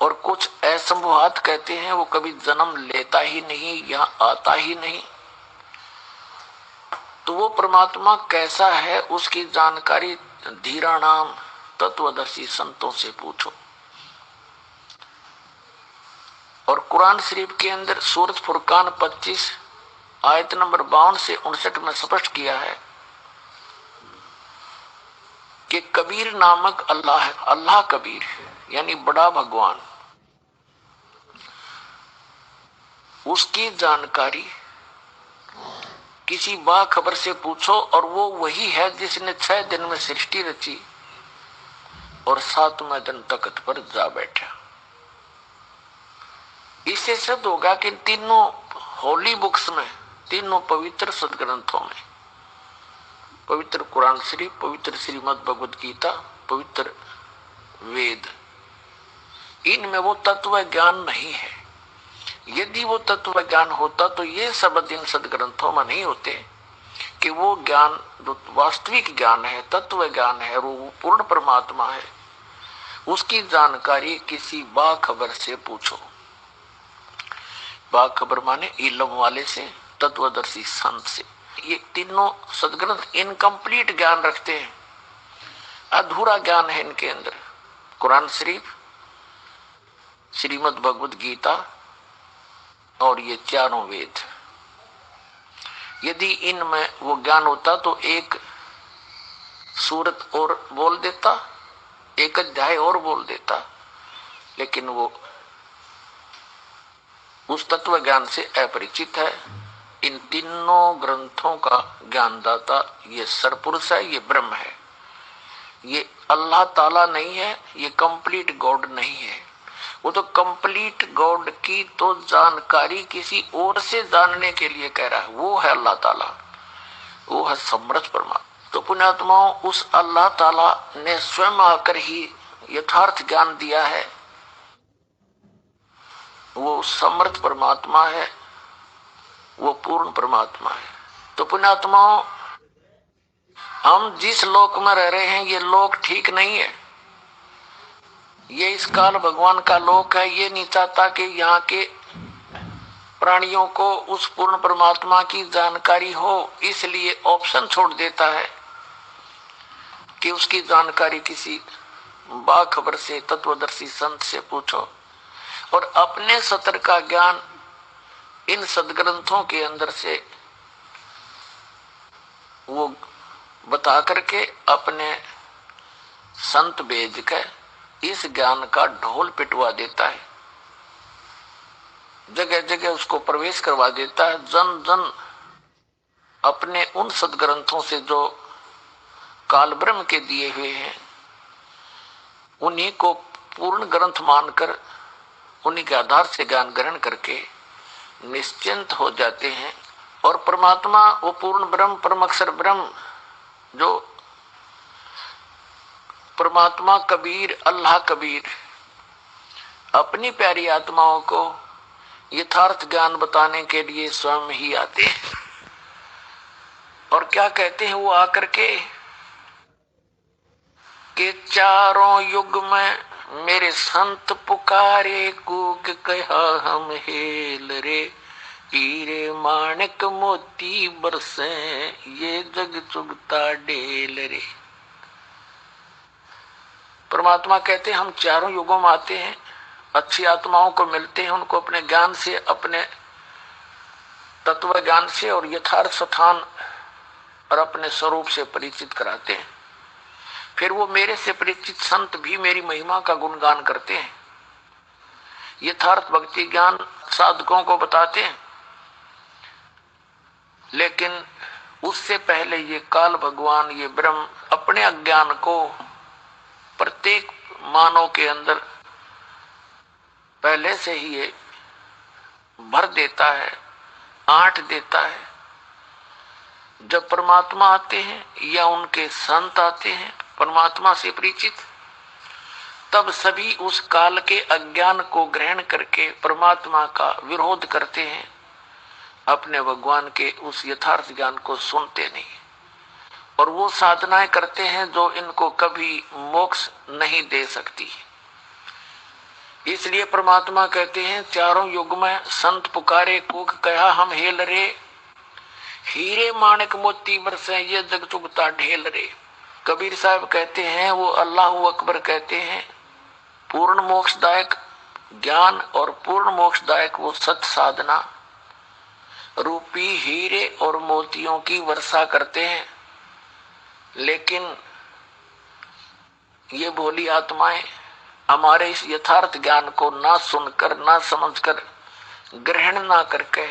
और कुछ असंभवात कहते हैं, वो कभी जन्म लेता ही नहीं, यहाँ आता ही नहीं। तो वो परमात्मा कैसा है उसकी जानकारी धीरा नाम तत्वदर्शी संतों से पूछो। और कुरान शरीफ के अंदर सूरत फुरकान 25 आयत नंबर 52 से 59 में स्पष्ट किया है कि कबीर नामक अल्लाह है। अल्लाह कबीर यानी बड़ा भगवान, उसकी जानकारी किसी बाखबर से पूछो और वो वही है जिसने 6 दिन में सृष्टि रची और 7वें दिन तख्त पर जा बैठा। इससे सिद्ध होगा कि तीनों होली बुक्स में, तीनों पवित्र सदग्रंथों में, पवित्र कुरान शरीफ, पवित्र श्रीमद् भगवद गीता, पवित्र वेद, इनमें वो तत्व ज्ञान नहीं है। यदि वो तत्व ज्ञान होता तो ये शब्द इन सदग्रंथों में नहीं होते कि वो ज्ञान जो वास्तविक ज्ञान है, तत्व ज्ञान है, वो पूर्ण परमात्मा है, उसकी जानकारी किसी बाखबर से पूछो। बाखबर माने इल्म वाले से, तत्वदर्शी संत से। ये तीनों सदग्रंथ इनकम्प्लीट ज्ञान रखते हैं, अधूरा ज्ञान है इनके अंदर। कुरान शरीफ, श्रीमद् भगवद गीता और ये चारों वेद, यदि इनमें वो ज्ञान होता तो एक सूरत और बोल देता, एक अध्याय और बोल देता, लेकिन वो उस तत्व ज्ञान से अपरिचित है। इन तीनों ग्रंथों का ज्ञानदाता ये सरपुरुष है, ये ब्रह्म है, ये अल्लाह ताला नहीं है, ये कंप्लीट गॉड नहीं है। वो तो कंप्लीट गॉड की तो जानकारी किसी और से जानने के लिए कह रहा है, वो है अल्लाह ताला, वो है समर्थ परमात्मा। तो पुण्यात्माओं, उस अल्लाह ताला ने स्वयं आकर ही यथार्थ ज्ञान दिया है। वो समर्थ परमात्मा है, वो पूर्ण परमात्मा है। तो पुण्यात्माओं, हम जिस लोक में रह रहे हैं ये लोक ठीक नहीं है। ये इस काल भगवान का लोक है। ये नहीं चाहता कि यहाँ के प्राणियों को उस पूर्ण परमात्मा की जानकारी हो, इसलिए ऑप्शन छोड़ देता है कि उसकी जानकारी किसी बाखबर से, तत्वदर्शी संत से पूछो। और अपने सतर का ज्ञान इन सदग्रंथों के अंदर से वो बता करके अपने संत भेज कर इस ज्ञान का ढोल पिटवा देता है, जगह जगह उसको प्रवेश करवा देता है। जन जन अपने उन सदग्रंथों से जो काल ब्रह्म के दिए हुए हैं उन्हीं को पूर्ण ग्रंथ मानकर उन्हीं के आधार से ज्ञान ग्रहण करके निश्चिंत हो जाते हैं। और परमात्मा, वो पूर्ण ब्रह्म, परम अक्षर ब्रह्म, जो परमात्मा कबीर, अल्लाह कबीर, अपनी प्यारी आत्माओं को यथार्थ ज्ञान बताने के लिए स्वयं ही आते हैं। और क्या कहते हैं वो आकर के चारों युग में मेरे संत पुकारे, कूक कहा हम हेल रे, हीरे माणिक मोती बरसे, ये जग चुगता डेल रे। परमात्मा कहते हैं हम चारों युगों में आते हैं, अच्छी आत्माओं को मिलते हैं, उनको अपने ज्ञान से, अपने तत्व ज्ञान से और यथार्थ स्थान और अपने स्वरूप से परिचित कराते हैं। फिर वो मेरे से परिचित संत भी मेरी महिमा का गुणगान करते हैं, यथार्थ भक्ति ज्ञान साधकों को बताते हैं। लेकिन उससे पहले ये काल भगवान, ये ब्रह्म अपने अज्ञान को प्रत्येक मानव के अंदर पहले से ही ये भर देता है, आंट देता है। जब परमात्मा आते हैं या उनके संत आते हैं परमात्मा से परिचित, तब सभी उस काल के अज्ञान को ग्रहण करके परमात्मा का विरोध करते हैं, अपने भगवान के उस यथार्थ ज्ञान को सुनते नहीं और वो साधनाएं करते हैं जो इनको कभी मोक्ष नहीं दे सकती। इसलिए परमात्मा कहते हैं, चारों युग में संत पुकारे कूक कहा हम हेल रे, हीरे माणिक मोती बरसे ये जग चुगता ढेल रे। कबीर साहब कहते हैं, वो अल्लाह अकबर कहते हैं, पूर्ण मोक्षदायक ज्ञान और पूर्ण मोक्षदायक वो सत साधना रूपी हीरे और मोतियों की वर्षा करते हैं। लेकिन ये भोली आत्माएं हमारे इस यथार्थ ज्ञान को ना सुनकर, ना समझकर, ग्रहण ना करके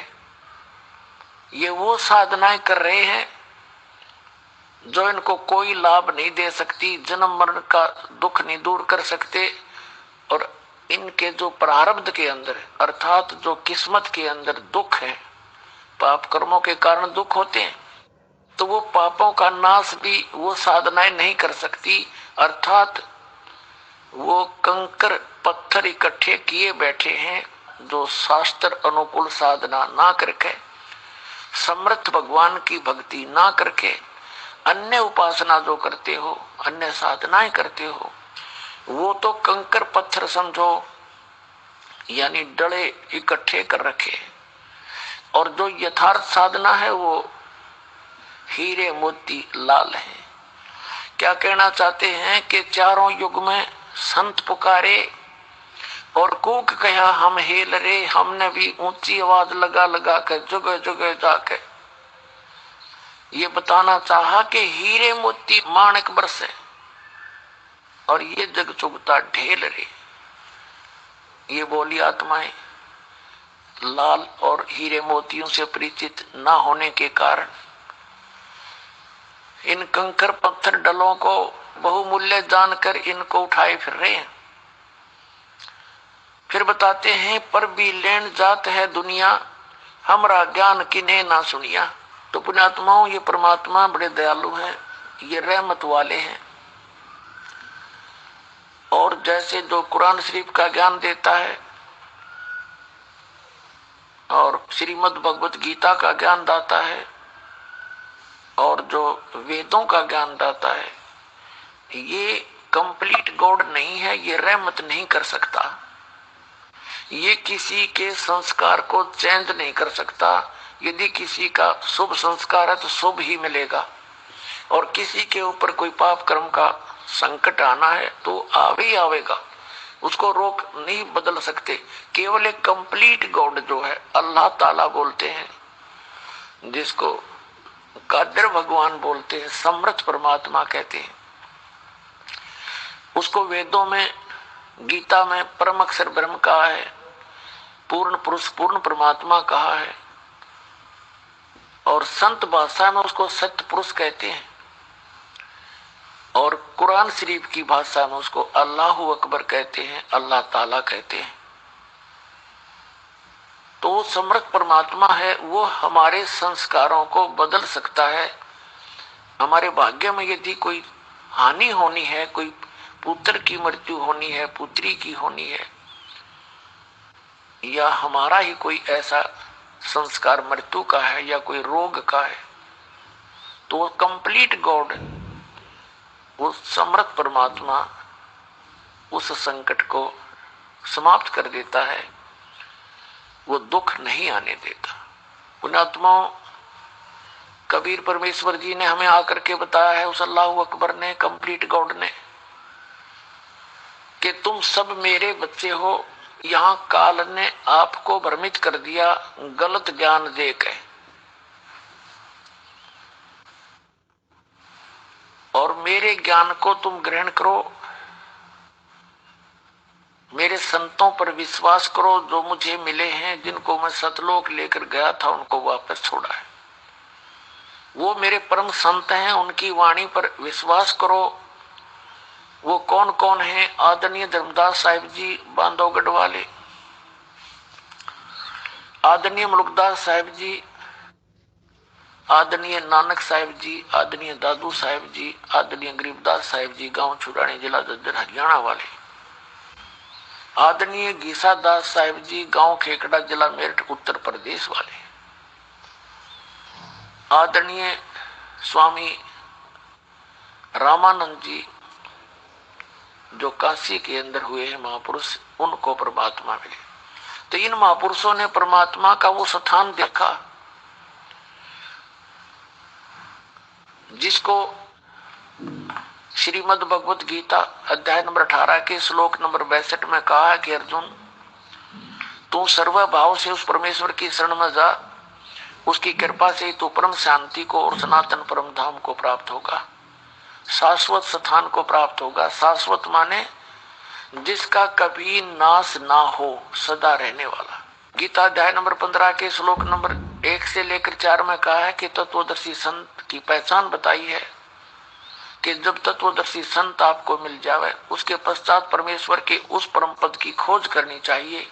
ये वो साधनाएं कर रहे हैं जो इनको कोई लाभ नहीं दे सकती, जन्म मरण का दुख नहीं दूर कर सकते और इनके जो प्रारब्ध के अंदर अर्थात जो किस्मत के अंदर दुख है, पाप कर्मों के कारण दुख होते हैं, तो वो पापों का नाश भी वो साधनाएं नहीं कर सकती। अर्थात वो कंकर पत्थर इकट्ठे किए बैठे हैं जो शास्त्र अनुकूल साधना ना करके, समर्थ भगवान की भक्ति ना करके, अन्य उपासना जो करते हो, अन्य साधनाएं करते हो, वो तो कंकर पत्थर समझो, यानी डले इकट्ठे कर रखे। और जो यथार्थ साधना है वो हीरे मोती लाल है। क्या कहना चाहते हैं कि चारों युग में संत पुकारे और कूक कहा हम हेल रे, हमने भी ऊंची आवाज लगा लगा कर जगह जगह जाके ये बताना चाहा कि हीरे मोती माणिक बरसे और ये जग चुगता ढेल रे। ये बोली आत्माएं लाल और हीरे मोतियों से परिचित न होने के कारण इन कंकर पत्थर डलों को बहुमूल्य जानकर इनको उठाए फिर रहे हैं। फिर बताते हैं, पर भी लेन जात है दुनिया, हमरा ज्ञान किन्हें ना सुनिया। तो पुण्यात्माओं, ये परमात्मा बड़े दयालु हैं, ये रहमत वाले हैं। और जैसे जो कुरान शरीफ का ज्ञान देता है और श्रीमद् भगवत गीता का ज्ञान दाता है और जो वेदों का ज्ञान दाता है, ये कंप्लीट गॉड नहीं है, ये रहमत नहीं कर सकता, ये किसी के संस्कार को चेंज नहीं कर सकता। यदि किसी का शुभ संस्कार है तो शुभ ही मिलेगा और किसी के ऊपर कोई पाप कर्म का संकट आना है तो आवे ही आवेगा, उसको रोक नहीं बदल सकते। केवल एक कंप्लीट गॉड जो है अल्लाह ताला बोलते हैं, जिसको कादर भगवान बोलते हैं, समर्थ परमात्मा कहते हैं, उसको वेदों में गीता में परम अक्षर ब्रह्म कहा है, पूर्ण पुरुष पूर्ण परमात्मा कहा है और संत भाषा में उसको सत्य पुरुष कहते हैं और कुरान शरीफ की भाषा में उसको अल्लाह अकबर कहते हैं, अल्लाह ताला कहते हैं। तो वो समर्थ परमात्मा है, वो हमारे संस्कारों को बदल सकता है। हमारे भाग्य में यदि कोई हानि होनी है, कोई पुत्र की मृत्यु होनी है, पुत्री की होनी है, या हमारा ही कोई ऐसा संस्कार मृत्यु का है या कोई रोग का है, तो वो कंप्लीट गॉड, वो समर्थ परमात्मा उस संकट को समाप्त कर देता है, वो दुख नहीं आने देता। पुण्यात्माओं, कबीर परमेश्वर जी ने हमें आकर के बताया है, उस अल्लाह अकबर ने, कंप्लीट गॉड ने, कि तुम सब मेरे बच्चे हो। यहाँ काल ने आपको भ्रमित कर दिया गलत ज्ञान देकर, और मेरे ज्ञान को तुम ग्रहण करो, मेरे संतों पर विश्वास करो जो मुझे मिले हैं, जिनको मैं सतलोक लेकर गया था उनको वापस छोड़ा है, वो मेरे परम संत हैं, उनकी वाणी पर विश्वास करो। वो कौन कौन है? आदरणीय धर्मदास साहिब जी बांधवगढ़ वाले, आदरणीय मुलुकदास साहिब जी, आदरणीय नानक साहिब जी, आदरणीय दादू साहिब जी, आदरणीय गरीबदास साहिब जी, गांव छुड़ानी, जिला जज्जर, हरियाणा वाले, आदरणीय गीसादास साहिब जी, गांव खेकड़ा, जिला मेरठ, उत्तर प्रदेश वाले। आदरणीय स्वामी रामानंद जी जो काशी के अंदर हुए हैं महापुरुष, उनको परमात्मा मिले। तो इन महापुरुषों ने परमात्मा का वो स्थान देखा जिसको श्रीमद् भगवत गीता अध्याय नंबर 18 के श्लोक नंबर 62 में कहा है कि अर्जुन, तू सर्व भाव से उस परमेश्वर की शरण में जा, उसकी कृपा से तू परम शांति को और सनातन परम धाम को प्राप्त होगा, शाश्वत स्थान को प्राप्त होगा। शाश्वत माने जिसका कभी नाश ना हो, सदा रहने वाला। गीता अध्याय नंबर 15 के श्लोक नंबर 1 से लेकर 4 में कहा है कि तत्वदर्शी संत की पहचान बताई है कि जब तत्वदर्शी संत आपको मिल जावे, उसके पश्चात परमेश्वर के उस परम पद की खोज करनी चाहिए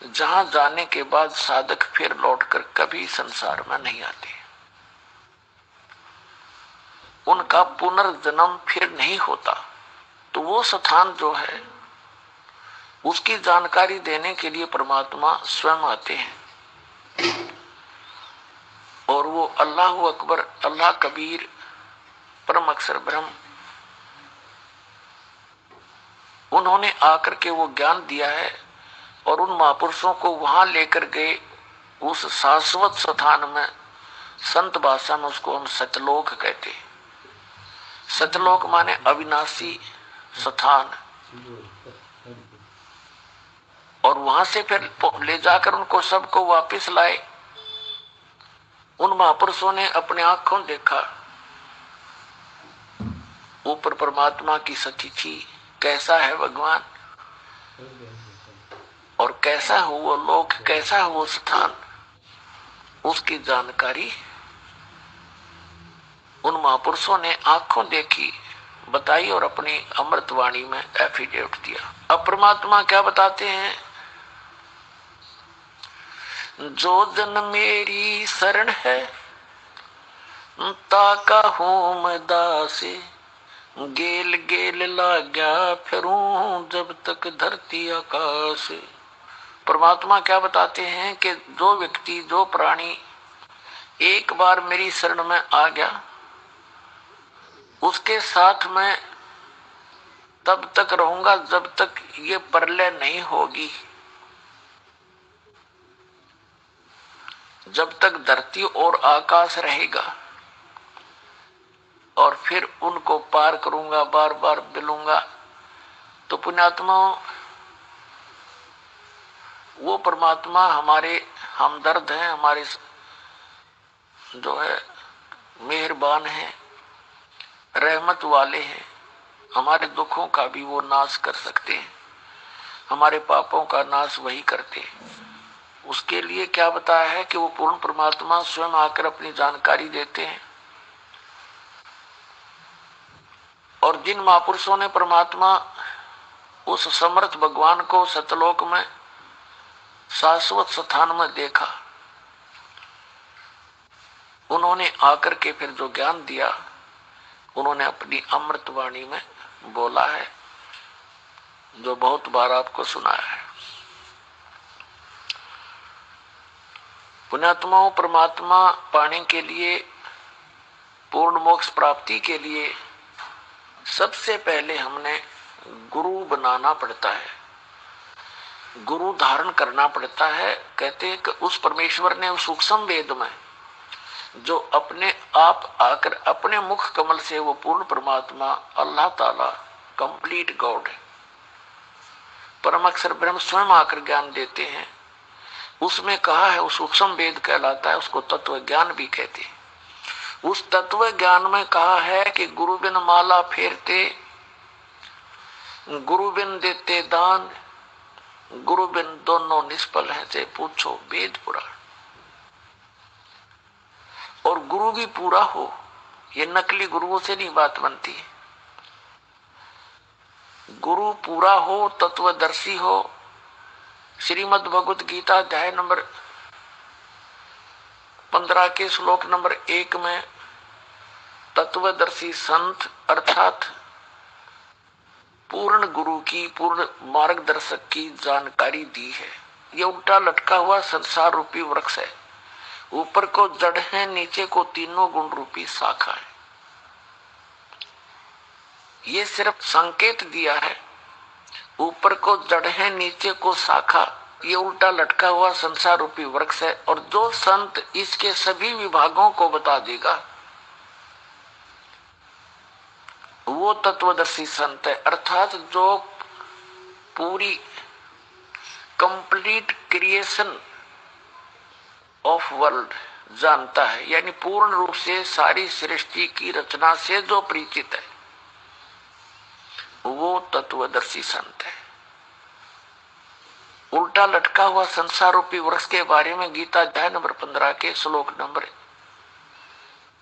जहां जाने के बाद साधक फिर लौटकर कभी संसार में नहीं आते। उनका पुनर्जन्म फिर नहीं होता। तो वो स्थान जो है उसकी जानकारी देने के लिए परमात्मा स्वयं आते हैं और वो अल्लाह अकबर, अल्लाह कबीर, परम अक्षर ब्रह्म, उन्होंने आकर के वो ज्ञान दिया है और उन महापुरुषों को वहां लेकर गए उस शाश्वत स्थान में। संत भाषा में उसको हम सतलोक कहते हैं। सतलोक माने अविनाशी स्थान। और वहां से फिर ले जाकर उनको सबको वापस लाए। उन महापुरुषों ने अपने आंखों देखा ऊपर परमात्मा की सतिथि, कैसा है भगवान और कैसा हो वो लोक, कैसा हो वो स्थान, उसकी जानकारी उन महापुरुषों ने आंखों देखी, बताई और अपनी अमृतवाणी में एफिडेविट दिया। अब परमात्मा क्या बताते हैं? जो जन मेरी शरण है ताका हूं मैं दासे, गेल गेल लाग्या फिरूं जब तक धरती आकाश। परमात्मा क्या बताते हैं कि जो व्यक्ति, जो प्राणी एक बार मेरी शरण में आ गया, उसके साथ मैं तब तक रहूंगा जब तक ये प्रलय नहीं होगी, जब तक धरती और आकाश रहेगा। और फिर उनको पार करूंगा, बार बार मिलूंगा। तो पुण्यात्माओं, वो परमात्मा हमारे हमदर्द हैं, हमारे जो है मेहरबान हैं, रहमत वाले हैं। हमारे दुखों का भी वो नाश कर सकते हैं, हमारे पापों का नाश वही करते हैं। उसके लिए क्या बताया है कि वो पूर्ण परमात्मा स्वयं आकर अपनी जानकारी देते हैं। और जिन महापुरुषों ने परमात्मा उस समर्थ भगवान को सतलोक में शाश्वत स्थान में देखा, उन्होंने आकर के फिर जो ज्ञान दिया, उन्होंने अपनी अमृतवाणी में बोला है, जो बहुत बार आपको सुनाया है। पुण्यात्माओं, परमात्मा पाने के लिए, पूर्ण मोक्ष प्राप्ति के लिए सबसे पहले हमने गुरु बनाना पड़ता है, गुरु धारण करना पड़ता है। कहते हैं कि उस परमेश्वर ने उस सूक्ष्म वेद में जो अपने आप आकर अपने मुख कमल से, वो पूर्ण परमात्मा अल्लाह ताला कंप्लीट गॉड है, परम अक्षर ब्रह्म स्वयं आकर ज्ञान देते हैं। उसमें कहा है, उस सूक्ष्म वेद कहलाता है, उसको तत्व ज्ञान भी कहते हैं। उस तत्व ज्ञान में कहा है कि गुरु बिन माला फेरते, गुरु बिन देते दान, गुरु बिन दोनों निष्फल हैं, से पूछो वेद पुराण। और गुरु भी पूरा हो, ये नकली गुरुओं से नहीं बात बनती है। गुरु पूरा हो, तत्वदर्शी हो। श्रीमद् भगवत गीता अध्याय नंबर 15 के श्लोक नंबर 1 में तत्वदर्शी संत अर्थात पूर्ण गुरु की, पूर्ण मार्गदर्शक की जानकारी दी है। ये उल्टा लटका हुआ संसार रूपी वृक्ष है। ऊपर को जड़ है, नीचे को तीनों गुण रूपी शाखा है। ये सिर्फ संकेत दिया है। ऊपर को जड़ है, नीचे को शाखा, ये उल्टा लटका हुआ संसार रूपी वृक्ष है। और जो संत इसके सभी विभागों को बता देगा वो तत्वदर्शी संत है। अर्थात जो पूरी कंप्लीट क्रिएशन ऑफ वर्ल्ड जानता है, यानी पूर्ण रूप से सारी सृष्टि की रचना से जो परिचित है, वो तत्वदर्शी संत है। उल्टा लटका हुआ संसार रूपी वृक्ष के बारे में गीता अध्याय नंबर 15 के श्लोक नंबर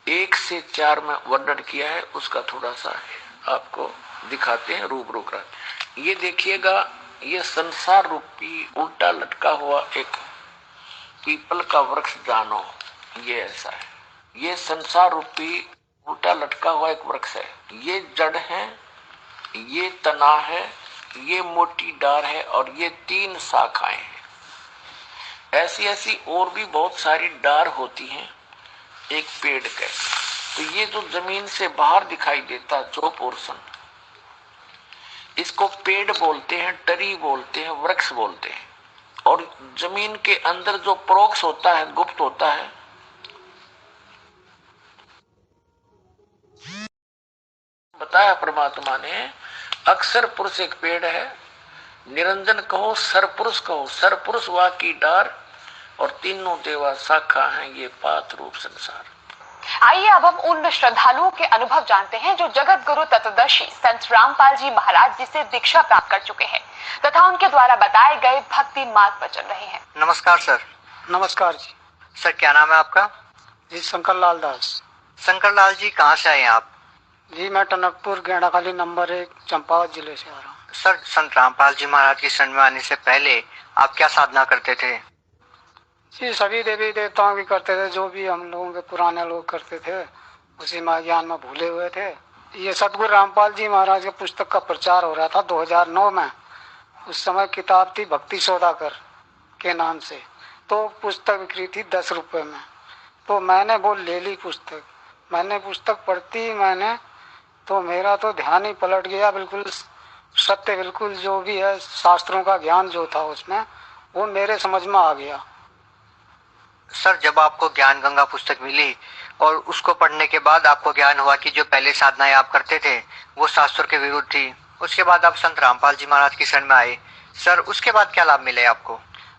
1 से 4 में वर्णन किया है। उसका थोड़ा सा आपको दिखाते हैं, रूबरू कराते हैं। ये देखिएगा, ये संसार रूपी उल्टा लटका हुआ एक पीपल का वृक्ष जानो, ये ऐसा है। ये संसार रूपी उल्टा लटका हुआ एक वृक्ष है। ये जड़ है, ये तना है, ये मोटी डार है और ये 3 शाखाएं हैं। ऐसी ऐसी और भी बहुत सारी डार होती हैं एक पेड़ के। तो ये जो जमीन से बाहर दिखाई देता जो पोर्शन, इसको पेड़ बोलते हैं, टरी बोलते हैं, वृक्ष बोलते हैं। और जमीन के अंदर जो परोक्ष होता है, गुप्त होता है, बताया परमात्मा ने। अक्षर पुरुष एक पेड़ है, निरंजन कहो, सरपुरुष कहो। सरपुरुष वा की डार और तीनों देवा शाखा हैं, ये पात रूप संसार। आइए अब हम उन श्रद्धालुओं के अनुभव जानते हैं जो जगत गुरु तत्वदर्शी संत रामपाल जी महाराज जी से दीक्षा प्राप्त कर चुके हैं तथा उनके द्वारा बताए गए भक्ति मार्ग पर चल रहे हैं। नमस्कार सर। नमस्कार जी। सर क्या नाम है आपका? जी शंकर लाल दास। शंकर लाल जी कहाँ से आए हैं आप? जी मैं टनकपुर गेंडाखाली नंबर 1 चंपावत जिले से आ रहा हूँ। सर संत रामपाल जी महाराज की शरण में आने से पहले आप क्या साधना करते थे? जी सभी देवी देवताओं की करते थे, जो भी हम लोगों के पुराने लोग करते थे, उसी में ज्ञान में भूले हुए थे। ये सतगुरु रामपाल जी महाराज के पुस्तक का प्रचार हो रहा था 2009 में। उस समय किताब थी भक्ति सौदागर के नाम से, तो पुस्तक बिक्री थी 10 रुपए में। तो मैंने वो ले ली पुस्तक। मैंने पुस्तक पढ़ती मैंने तो मेरा तो ध्यान ही पलट गया। बिल्कुल सत्य, बिल्कुल जो भी है शास्त्रों का ज्ञान जो था उसमें, वो मेरे समझ में आ गया। सर जब आपको ज्ञान गंगा पुस्तक मिली और उसको पढ़ने के बाद आपको ज्ञान हुआ कि जो पहले साधनाएं आप करते थे वो शास्त्रों के विरुद्ध थी, उसके बाद आप संत रामपाल जी महाराज की शरण में आए। सर उसके बाद क्या लाभ मिले आपको?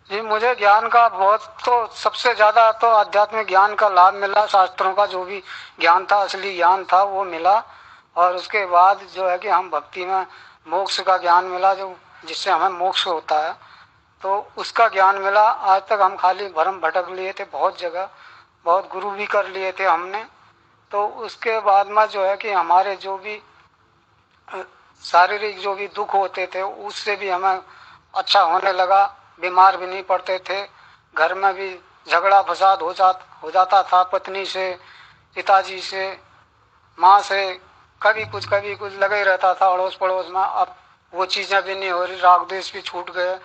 जी मुझे ज्ञान का बहुत, तो सबसे ज्यादा तो आध्यात्मिक ज्ञान का लाभ मिला। शास्त्रों का जो भी ज्ञान था, असली ज्ञान था, वो मिला। और उसके बाद जो है कि हम भक्ति में मोक्ष का ज्ञान मिला, जो जिससे हमें मोक्ष होता है, तो उसका ज्ञान मिला। आज तक हम खाली भरम भटक लिए थे, बहुत जगह बहुत गुरु भी कर लिए थे हमने। तो उसके बाद में जो है कि हमारे जो भी शारीरिक जो भी दुख होते थे उससे भी हमें अच्छा होने लगा। बीमार भी नहीं पड़ते थे। घर में भी झगड़ा फसाद हो जाता था, पत्नी से, पिताजी से, माँ से, कभी कुछ लगा ही रहता था अड़ोस पड़ोस में। अब वो चीजें भी नहीं हो रही, राग द्वेष भी छूट गए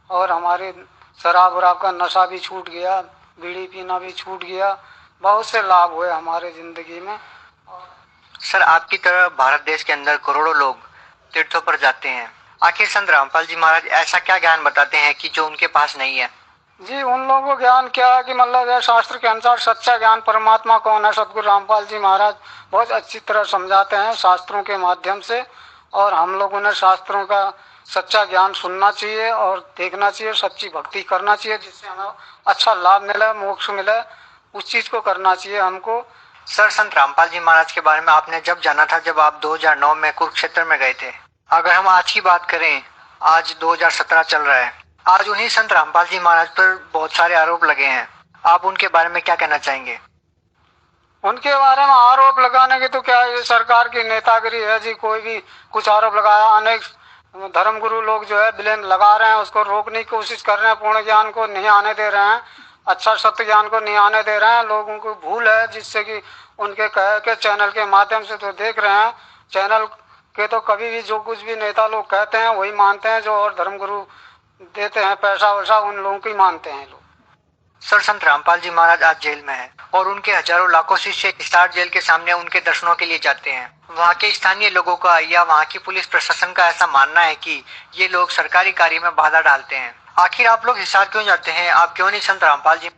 और हमारे शराब वराब का नशा भी छूट गया, बीड़ी पीना भी छूट गया। बहुत से लाभ हुए हमारे जिंदगी में। सर आपकी तरह भारत देश के अंदर करोड़ों लोग तीर्थों पर जाते हैं, आखिर संत रामपाल जी महाराज ऐसा क्या ज्ञान बताते हैं कि जो उनके पास नहीं है? जी उन लोगों को ज्ञान क्या है कि मतलब है शास्त्र के अनुसार सच्चा ज्ञान परमात्मा कौन है, सतगुरु रामपाल जी महाराज बहुत अच्छी तरह समझाते हैं शास्त्रों के माध्यम से। और हम लोगों ने शास्त्रों का सच्चा ज्ञान सुनना चाहिए और देखना चाहिए, सच्ची भक्ति करना चाहिए, जिससे हमें अच्छा लाभ मिले, मोक्ष मिले, उस चीज को करना चाहिए हमको। सर संत रामपाल जी महाराज के बारे में आपने जब जाना था, जब आप 2009 में कुरुक्षेत्र में गए थे। अगर हम आज की बात करें, आज 2017 चल रहा है, आज उन्हीं संत रामपाल जी महाराज पर बहुत सारे आरोप लगे हैं। आप उनके बारे में क्या कहना चाहेंगे? उनके बारे में आरोप लगाने की तो क्या, ये सरकार की नेतागिरी है जी। कोई भी कुछ आरोप लगाया, अनेक धर्मगुरु लोग जो है ब्लेम लगा रहे हैं, उसको रोकने की कोशिश कर रहे हैं, पूर्ण ज्ञान को नहीं आने दे रहे हैं, अच्छा सत्य ज्ञान को नहीं आने दे रहे हैं। लोगों को भूल है, जिससे कि उनके कहे के चैनल के माध्यम से तो देख रहे हैं, चैनल के तो कभी भी जो कुछ भी नेता लोग कहते हैं वही मानते हैं, जो और धर्मगुरु देते हैं पैसा वैसा उन लोगों को ही मानते हैं लोग। सर, संत रामपाल जी महाराज आज जेल में हैं और उनके हजारों लाखों शिष्य हिसार जेल के सामने उनके दर्शनों के लिए जाते हैं। वहाँ के स्थानीय लोगों का या वहाँ की पुलिस प्रशासन का ऐसा मानना है कि ये लोग सरकारी कार्य में बाधा डालते हैं। आखिर आप लोग हिसार क्यों जाते हैं? आप क्यों नहीं संत रामपाल जी